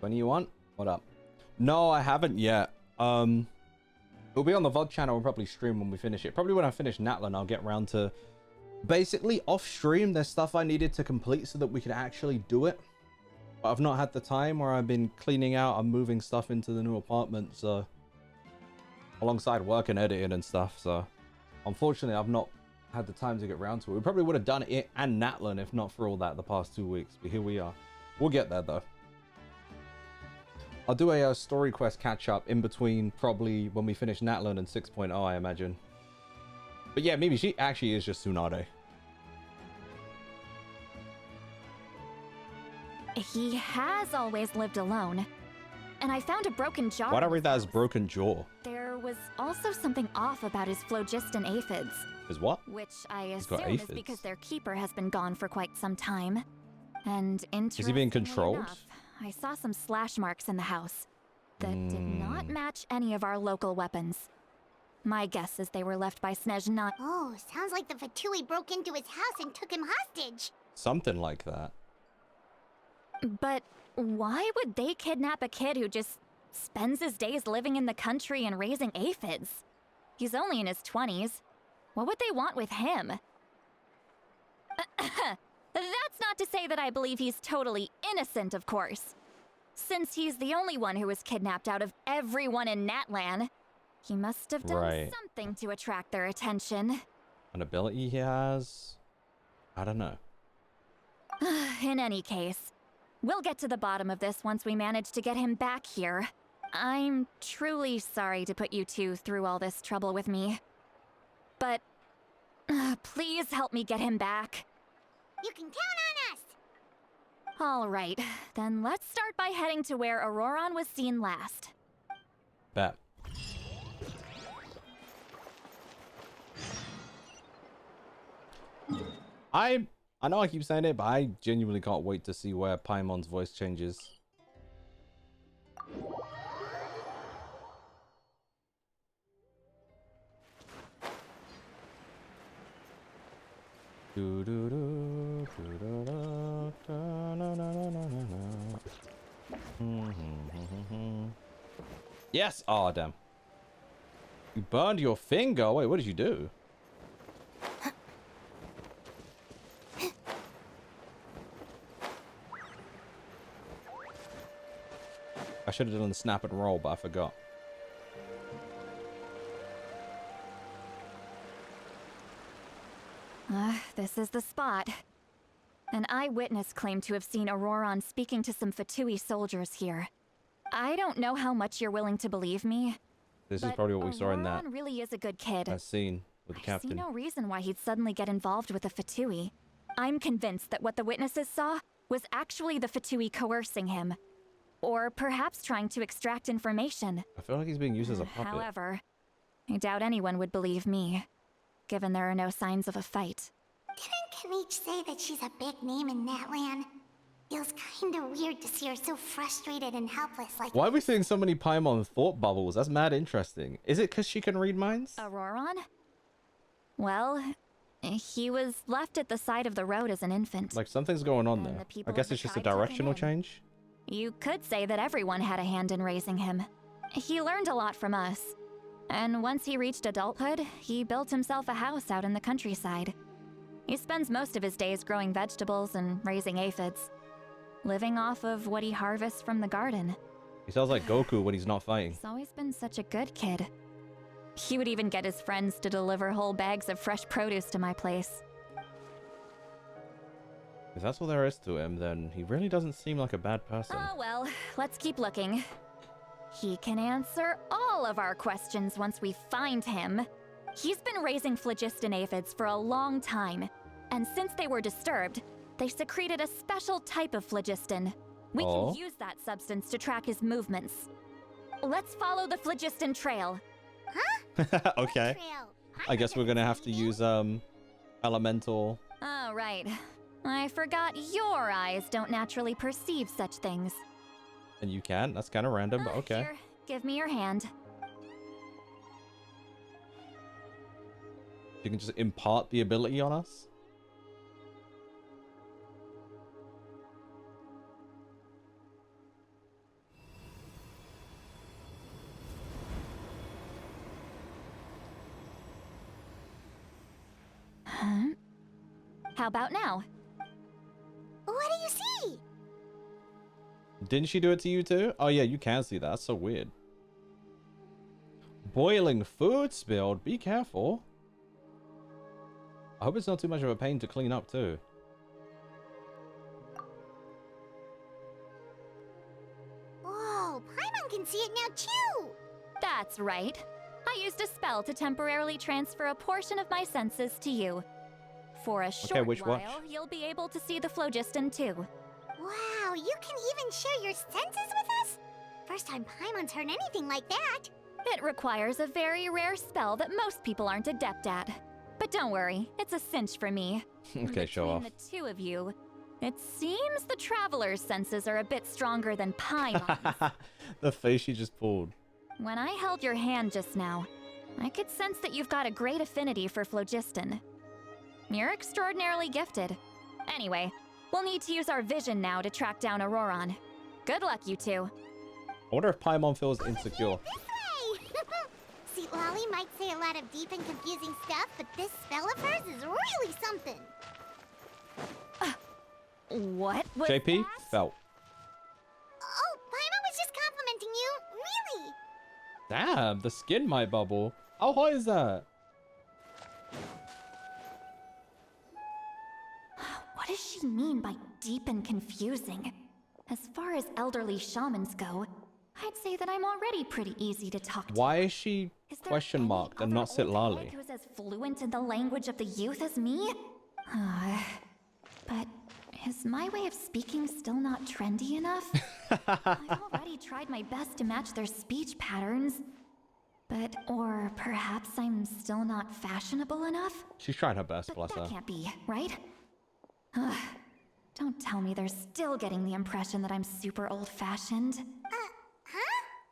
21? What up? No, I haven't yet. It'll be on the VOD channel and probably stream when we finish it. Probably when I finish Natlan, I'll get around to basically off stream. There's stuff I needed to complete so that we could actually do it. But I've not had the time, where I've been cleaning out and moving stuff into the new apartment, so alongside work and editing and stuff. So unfortunately, I've not had the time to get around to it. We probably would have done it and Natlan if not for all that the past 2 weeks. But here we are. We'll get there though. I'll do a story quest catch up in between, probably when we finish Natlan and 6.0, I imagine. But yeah, maybe she actually is just Tsunade. He has always lived alone. And I found a broken jar. Why'd I read that as broken jaw? There was also something off about his phlogiston aphids. His what? Which I He's got assume is aphids. because their keeper has been gone for quite some time. And Is he being controlled? enough, I saw some slash marks in the house that did not match any of our local weapons. My guess is they were left by Snezhnaya. Oh, sounds like the Fatui broke into his house and took him hostage. Something like that. But why would they kidnap a kid who just spends his days living in the country and raising aphids? He's only in his 20s. What would they want with him? That's not to say that I believe he's totally innocent, of course. Since he's the only one who was kidnapped out of everyone in Natlan, he must have done something to attract their attention. An ability he has? I don't know. In any case, we'll get to the bottom of this once we manage to get him back here. I'm truly sorry to put you two through all this trouble with me. But please help me get him back. You can count on us! All right, then let's start by heading to where Auroron was seen last. Bet. I know I keep saying it, but I genuinely can't wait to see where Paimon's voice changes. Yes! Oh, damn. You burned your finger? Wait, what did you do? I should have done the snap and roll, but I forgot. This is the spot. An eyewitness claimed to have seen Auroron speaking to some Fatui soldiers here. I don't know how much you're willing to believe me. This is probably what we saw in that really is a good kid. scene with the captain. I see no reason why he'd suddenly get involved with the Fatui. I'm convinced that what the witnesses saw was actually the Fatui coercing him. Or perhaps trying to extract information. I feel like he's being used as a puppet. However, I doubt anyone would believe me, given there are no signs of a fight. Didn't Kanich say that she's a big name in Natlan? Feels kinda weird to see her so frustrated and helpless like Why are we seeing so many Paimon thought bubbles? That's mad interesting. Is it because she can read minds? Auroron? Well, he was left at the side of the road as an infant. Like something's going on there. people I guess of the it's just a tribe took him directional in. change. You could say that everyone had a hand in raising him. He learned a lot from us. And once he reached adulthood, he built himself a house out in the countryside. He spends most of his days growing vegetables and raising aphids, living off of what he harvests from the garden. He sounds like Goku when he's not fighting. He's always been such a good kid. He would even get his friends to deliver whole bags of fresh produce to my place. If that's all there is to him, then he really doesn't seem like a bad person. Oh well, let's keep looking. He can answer all of our questions once we find him. He's been raising phlogiston aphids for a long time, and since they were disturbed, they secreted a special type of phlogiston. We can use that substance to track his movements. Let's follow the phlogiston trail. Okay. I guess we're gonna have to use elemental. Oh, right. I forgot your eyes don't naturally perceive such things. And you can. That's kind of random, but okay. Here, give me your hand. You can just impart the ability on us. How about now? What do you see? Didn't she do it to you too? Oh yeah, you can see that. That's so weird. Boiling food spilled. Be careful. I hope it's not too much of a pain to clean up too. Whoa, Paimon can see it now too! That's right. I used a spell to temporarily transfer a portion of my senses to you. For a short while, you'll be able to see the phlogiston too. Wow, you can even share your senses with us? First time Paimon's heard anything like that. It requires a very rare spell that most people aren't adept at. But don't worry, it's a cinch for me. Okay, show off. Between the two of you, it seems the Traveler's senses are a bit stronger than Paimon's. The face she just pulled. When I held your hand just now, I could sense that you've got a great affinity for phlogiston. You're extraordinarily gifted. Anyway, we'll need to use our vision now to track down Auroron. Good luck, you two. I wonder if Paimon feels insecure. See, Lolly might say a lot of deep and confusing stuff, but this spell of hers is really something. What was JP that? felt. Oh, Paimon was just complimenting you. Really? Damn, the skin might bubble. How high is that? What does she mean by deep and confusing? As far as elderly shamans go, I'd say that I'm already pretty easy to talk to. Why is she question marked and not Sitlali? Who's as fluent in the language of the youth as me? But is my way of speaking still not trendy enough? I've already tried my best to match their speech patterns. But, or perhaps I'm still not fashionable enough? She's tried her best, bless her. That can't be, right? Don't tell me they're still getting the impression that I'm super old-fashioned.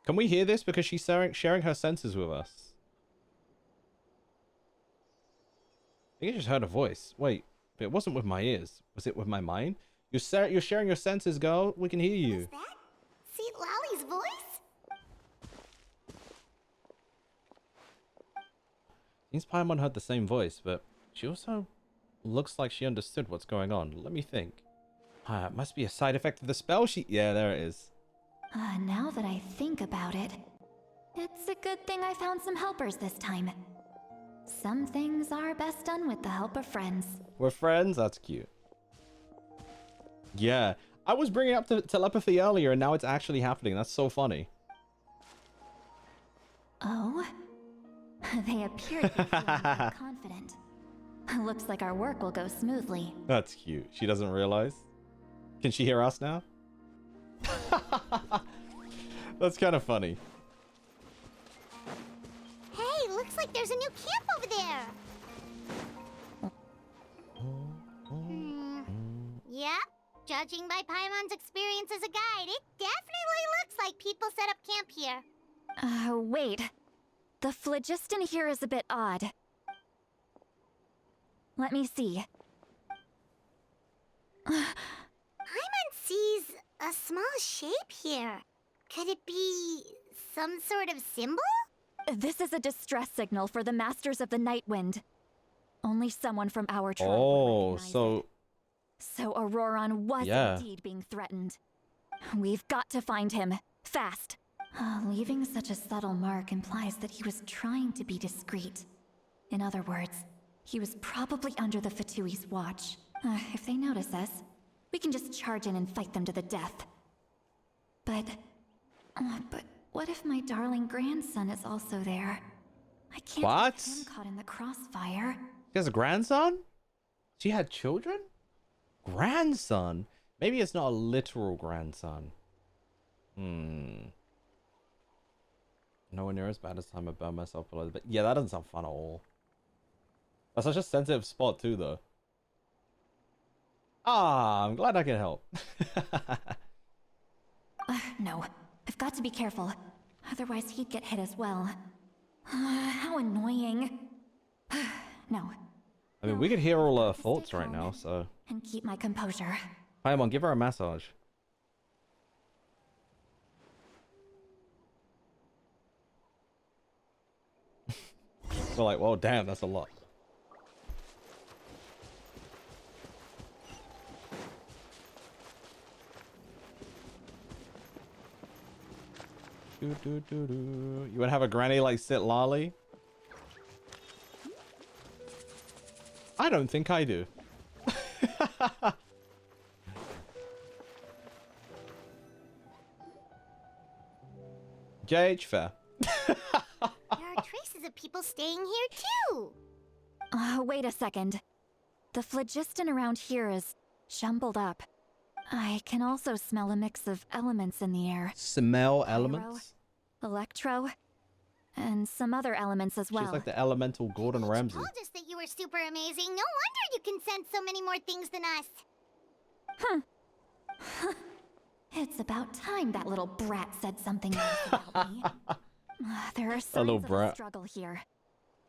Can we hear this? Because she's sharing her senses with us. I think I just heard a voice. Wait, but it wasn't with my ears. Was it with my mind? You're sharing your senses, girl. We can hear you. Is that? See Lolly's voice? Seems Paimon heard the same voice, but she also looks like she understood what's going on. Let me think. It must be a side effect of the spell she... Yeah, there it is. Now that I think about it, it's a good thing I found some helpers this time. Some things are best done with the help of friends. We're friends? That's cute. Yeah. I was bringing up telepathy earlier, and now it's actually happening. That's so funny. Oh? They appear to be feeling very confident. Looks like our work will go smoothly. That's cute. She doesn't realize. Can she hear us now? That's kind of funny. Hey, looks like there's a new camp over there. Yep. Judging by Paimon's experience as a guide, it definitely looks like people set up camp here. Wait. The phlogiston here is a bit odd. Let me see. Paimon sees a small shape here. Could it be some sort of symbol? This is a distress signal for the Masters of the Night Wind. Only someone from our tribe would Oh, recognize so... it. So Auroron was indeed being threatened. We've got to find him. Fast. Leaving such a subtle mark implies that he was trying to be discreet. In other words, he was probably under the Fatui's watch. If they notice us, we can just charge in and fight them to the death. But what if my darling grandson is also there? I can't get him caught in the crossfire. She has a grandson? She had children? Grandson? Maybe it's not a literal grandson. Nowhere near as bad as time I burned myself below. But yeah, that doesn't sound fun at all. That's such a sensitive spot too, though. I'm glad I can help. No, I've got to be careful. Otherwise he'd get hit as well. How annoying. No. I mean, we could hear all her thoughts right now, so... And keep my composure. Paimon, give her a massage. We're like, well, damn, that's a lot. You wanna have a granny like Sit Lolly? I don't think I do. JH fair. There are traces of people staying here too. Wait a second. The phlogiston around here is jumbled up. I can also smell a mix of elements in the air. Smell elements? Electro, and some other elements as well. She's like the elemental Gordon Ramsay. Told us that you were super amazing. No wonder you can sense so many more things than us. It's about time that little brat said something nice about me. There are signs of a struggle here.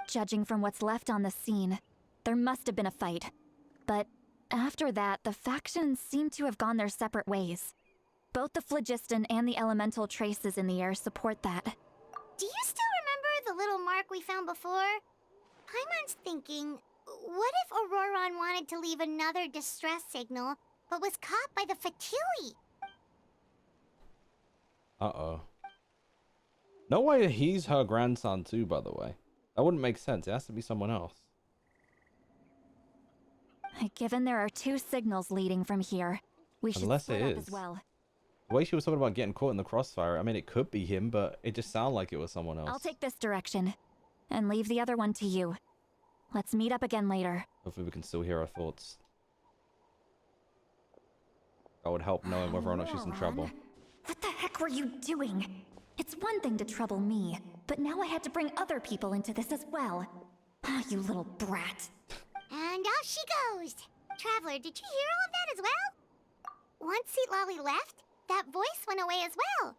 Judging from what's left on the scene, there must have been a fight. But after that, the factions seem to have gone their separate ways. Both the phlogiston and the elemental traces in the air support that. Do you still remember the little mark we found before? Paimon's thinking, what if Auroron wanted to leave another distress signal, but was caught by the Fatui? Uh-oh. No way he's her grandson too, by the way. That wouldn't make sense. It has to be someone else. Given there are 2 signals leading from here, we should split up as well. The way she was talking about getting caught in the crossfire, I mean, it could be him, but it just sounded like it was someone else. I'll take this direction, and leave the other one to you. Let's meet up again later. Hopefully we can still hear her thoughts. That would help knowing whether or not she's in trouble. What the heck were you doing? It's one thing to trouble me, but now I had to bring other people into this as well. Ah, you little brat. And out she goes. Traveler, did you hear all of that as well? Once Seat Lolly left, that voice went away as well.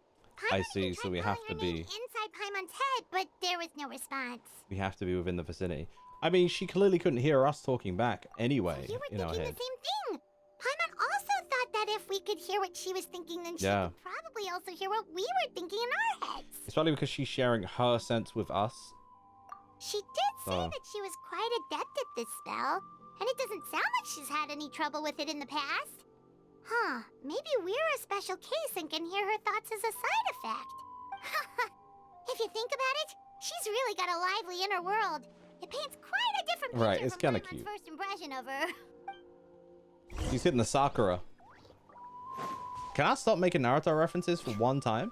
I see, so we have to be inside Paimon's head, but there was no response. We have to be within the vicinity. I mean, she clearly couldn't hear us talking back anyway. So you were in our thinking head. the same thing. Paimon also thought that if we could hear what she was thinking, then she could probably also hear what we were thinking in our heads. It's probably because she's sharing her sense with us. She did say that she was quite adept at this spell, and it doesn't sound like she's had any trouble with it in the past. Huh, maybe we're a special case and can hear her thoughts as a side effect. If you think about it, she's really got a lively inner world. It paints quite a different picture Right, it's from kind of Paimon's cute. first impression of her. She's hitting the Sakura. Can I stop making Naruto references for one time?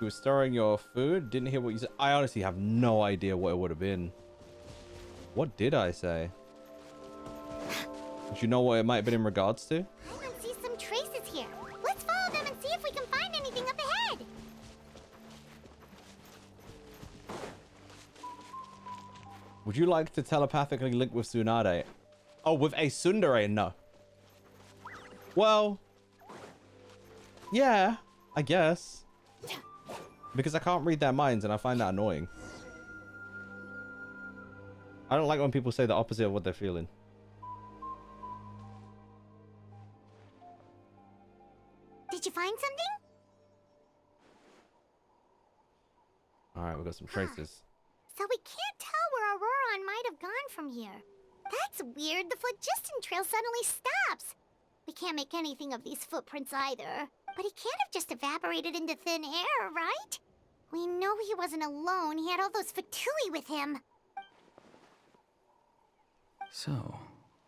You were stirring your food, didn't hear what you said. I honestly have no idea what it would have been. What did I say? Do you know what it might have been in regards to? Paimon sees some traces here. Let's follow them and see if we can find anything up ahead. Would you like to telepathically link with Tsunade? Oh, with a tsundere? No. Well, yeah, I guess. Because I can't read their minds and I find that annoying. I don't like when people say the opposite of what they're feeling. Did you find something? Alright, we got some traces. So we can't tell where Auroron might have gone from here. That's weird. The phlogiston trail suddenly stops. We can't make anything of these footprints either. But he can't have just evaporated into thin air, right? We know he wasn't alone. He had all those Fatui with him. So,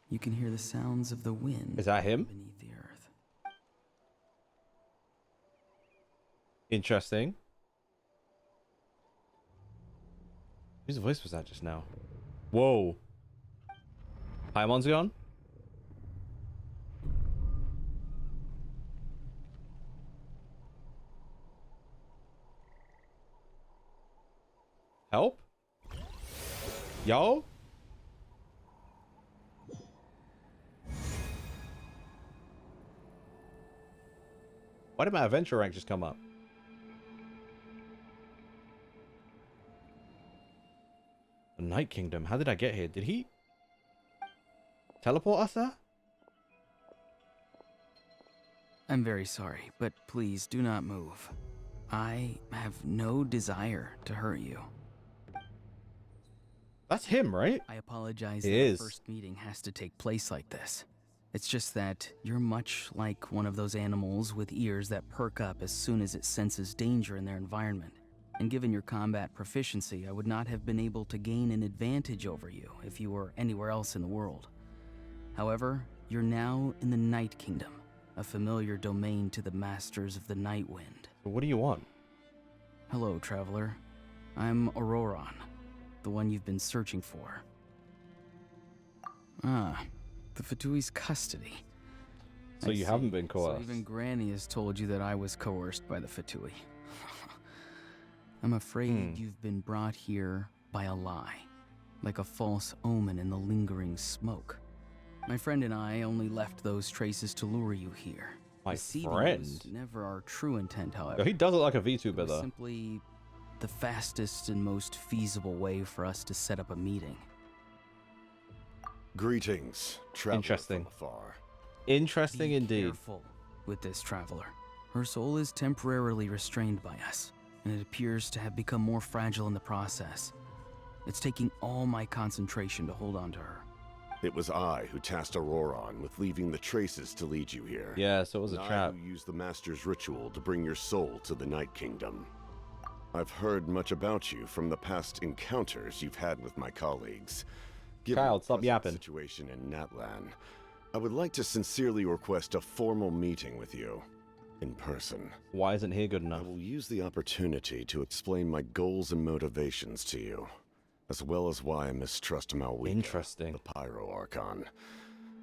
you can hear the sounds of the wind. Is that him? Beneath the earth. Interesting. Whose voice was that just now? Whoa. Paimon's gone? Help? Yo? Why did my adventure rank just come up? The Night Kingdom. How did I get here? Did he teleport us there? I'm very sorry, but please do not move. I have no desire to hurt you. That's him, right? I apologize It that is. the first meeting has to take place like this. It's just that you're much like one of those animals with ears that perk up as soon as it senses danger in their environment. And given your combat proficiency, I would not have been able to gain an advantage over you if you were anywhere else in the world. However, you're now in the Night Kingdom, a familiar domain to the Masters of the Night Wind. What do you want? Hello, traveler. I'm Auroron, the one you've been searching for. Ah, the Fatui's custody. So you haven't been coerced. So even Granny has told you that I was coerced by the Fatui. I'm afraid you've been brought here by a lie, like a false omen in the lingering smoke. My friend and I only left those traces to lure you here. My Deceiving friend? was never our true intent, however. Yo, he does look like a VTuber, It was though. simply the fastest and most feasible way for us to set up a meeting. Greetings, traveler Interesting. from afar. Interesting Be indeed. careful with this traveler. Her soul is temporarily restrained by us, and it appears to have become more fragile in the process. It's taking all my concentration to hold on to her. It was I who tasked Auroron with leaving the traces to lead you here. Yeah, so it was a And trap. I who used the Master's ritual to bring your soul to the Night Kingdom. I've heard much about you from the past encounters you've had with my colleagues. Given Child, the stop present yapping. situation in Natlan, I would like to sincerely request a formal meeting with you. In person. Why isn't he good enough? I will use the opportunity to explain my goals and motivations to you, as well as why I mistrust Malwika, the Pyro Archon.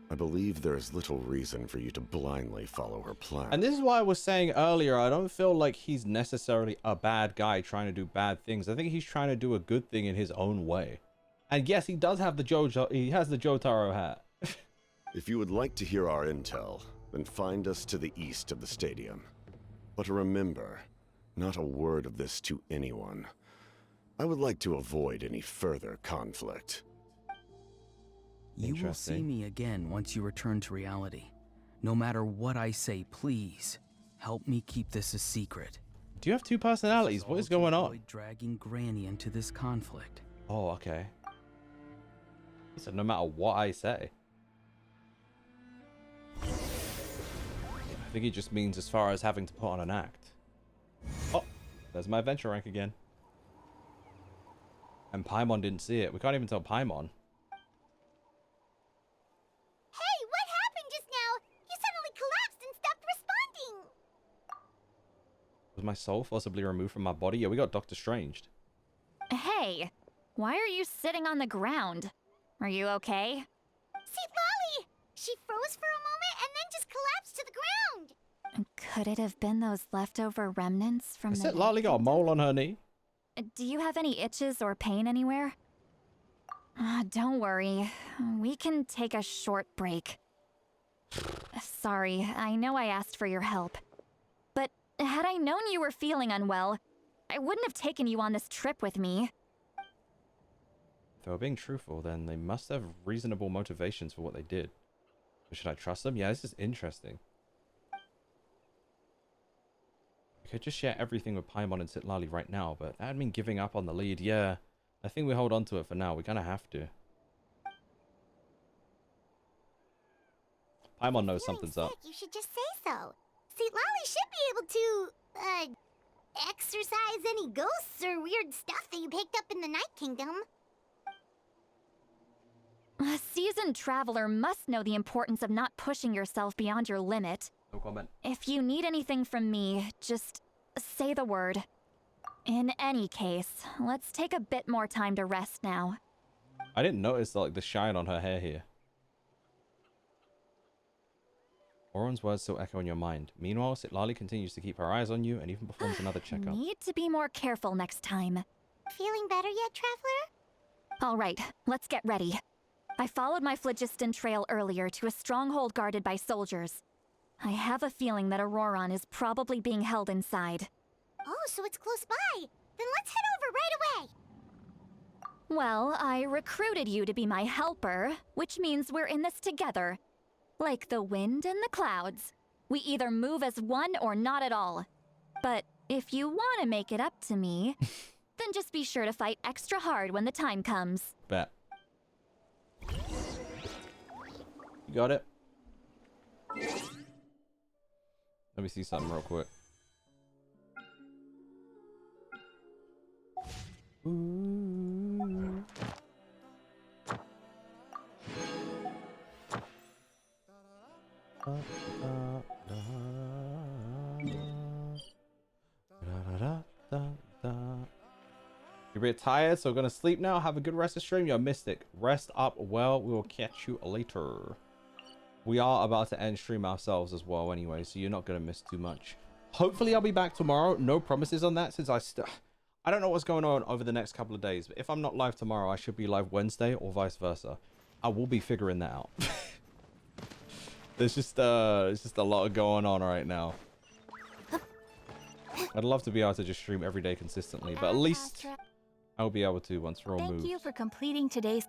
I believe there is little reason for you to blindly follow her plan. And this is why I was saying earlier, I don't feel like he's necessarily a bad guy trying to do bad things. I think he's trying to do a good thing in his own way. And yes, he does have the he has the Jotaro hat. If you would like to hear our intel, then find us to the east of the stadium. But remember, not a word of this to anyone. I would like to avoid any further conflict. You will see me again once you return to reality. No matter what I say, please help me keep this a secret. Do you have two personalities? What is going on? Avoid dragging Granny into this conflict. Oh, okay. He said no matter what I say. I think he just means as far as having to put on an act. Oh, there's my adventure rank again. And Paimon didn't see it. We can't even tell Paimon. Hey, what happened just now? You suddenly collapsed and stopped responding. Was my soul forcibly removed from my body? Yeah, we got Doctor Stranged. Hey, why are you sitting on the ground? Are you okay? See, Lolly! She froze for a moment and then just collapsed to the ground. Could it have been those leftover remnants from Is the... it Lolly got a mole on her knee? Do you have any itches or pain anywhere? Don't worry. We can take a short break. Sorry, I know I asked for your help. But had I known you were feeling unwell, I wouldn't have taken you on this trip with me. If they were being truthful, then they must have reasonable motivations for what they did. But should I trust them? Yeah, this is interesting. We could just share everything with Paimon and Sitlali right now, but that would mean giving up on the lead. Yeah, I think we hold on to it for now. We kind of have to. Paimon knows something's up. You should just say so. See, Lolly should be able to, exorcise any ghosts or weird stuff that you picked up in the Night Kingdom. A seasoned traveler must know the importance of not pushing yourself beyond your limit. No comment. If you need anything from me, just say the word. In any case, let's take a bit more time to rest now. I didn't notice like the shine on her hair here. Auron's words still echo in your mind. Meanwhile, Sitlali continues to keep her eyes on you and even performs another checkup. Need to be more careful next time. Feeling better yet, Traveler? All right, let's get ready. I followed my phlogiston trail earlier to a stronghold guarded by soldiers. I have a feeling that Auroron is probably being held inside. Oh, so it's close by. Then let's head over right away. Well, I recruited you to be my helper, which means we're in this together. Like the wind and the clouds. We either move as one or not at all. But if you want to make it up to me, then just be sure to fight extra hard when the time comes. Bet. You got it? Let me see something real quick. Ooh. You're a bit tired, so we're gonna sleep now. Have a good rest of stream. You're a mystic. Rest up well. We will catch you later. We are about to end stream ourselves as well anyway, so you're not gonna miss too much. Hopefully I'll be back tomorrow. No promises on that, since I don't know what's going on over the next couple of days, but if I'm not live tomorrow, I should be live Wednesday or vice versa. I will be figuring that out. There's just a lot going on right now. I'd love to be able to just stream every day consistently, but at least I'll be able to once we're all moved. Thank you for completing today's.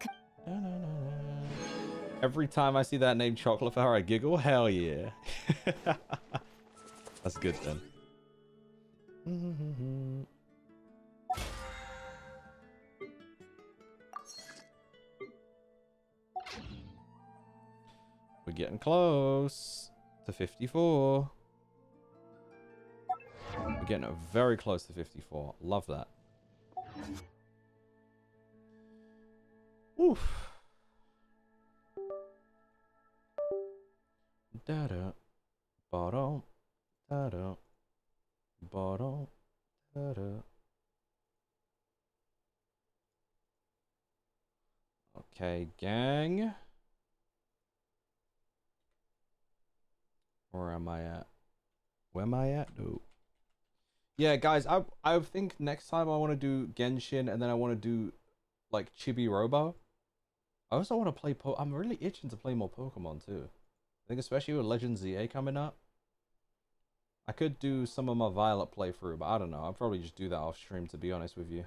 Every time I see that name Chocolate for her, I giggle. Hell yeah. That's good then. We're getting close to 54. We're getting very close to 54. Love that. Oof. Da-da. Ba-da. Da-da. Ba-da. Da-da. Okay, gang. Where am I at? Where am I at? No. Yeah, guys, I think next time I want to do Genshin, and then I want to do like Chibi Robo. I also want to play I'm really itching to play more Pokemon too. I think especially with Legend ZA coming up. I could do some of my Violet playthrough, but I don't know. I'll probably just do that off stream, to be honest with you.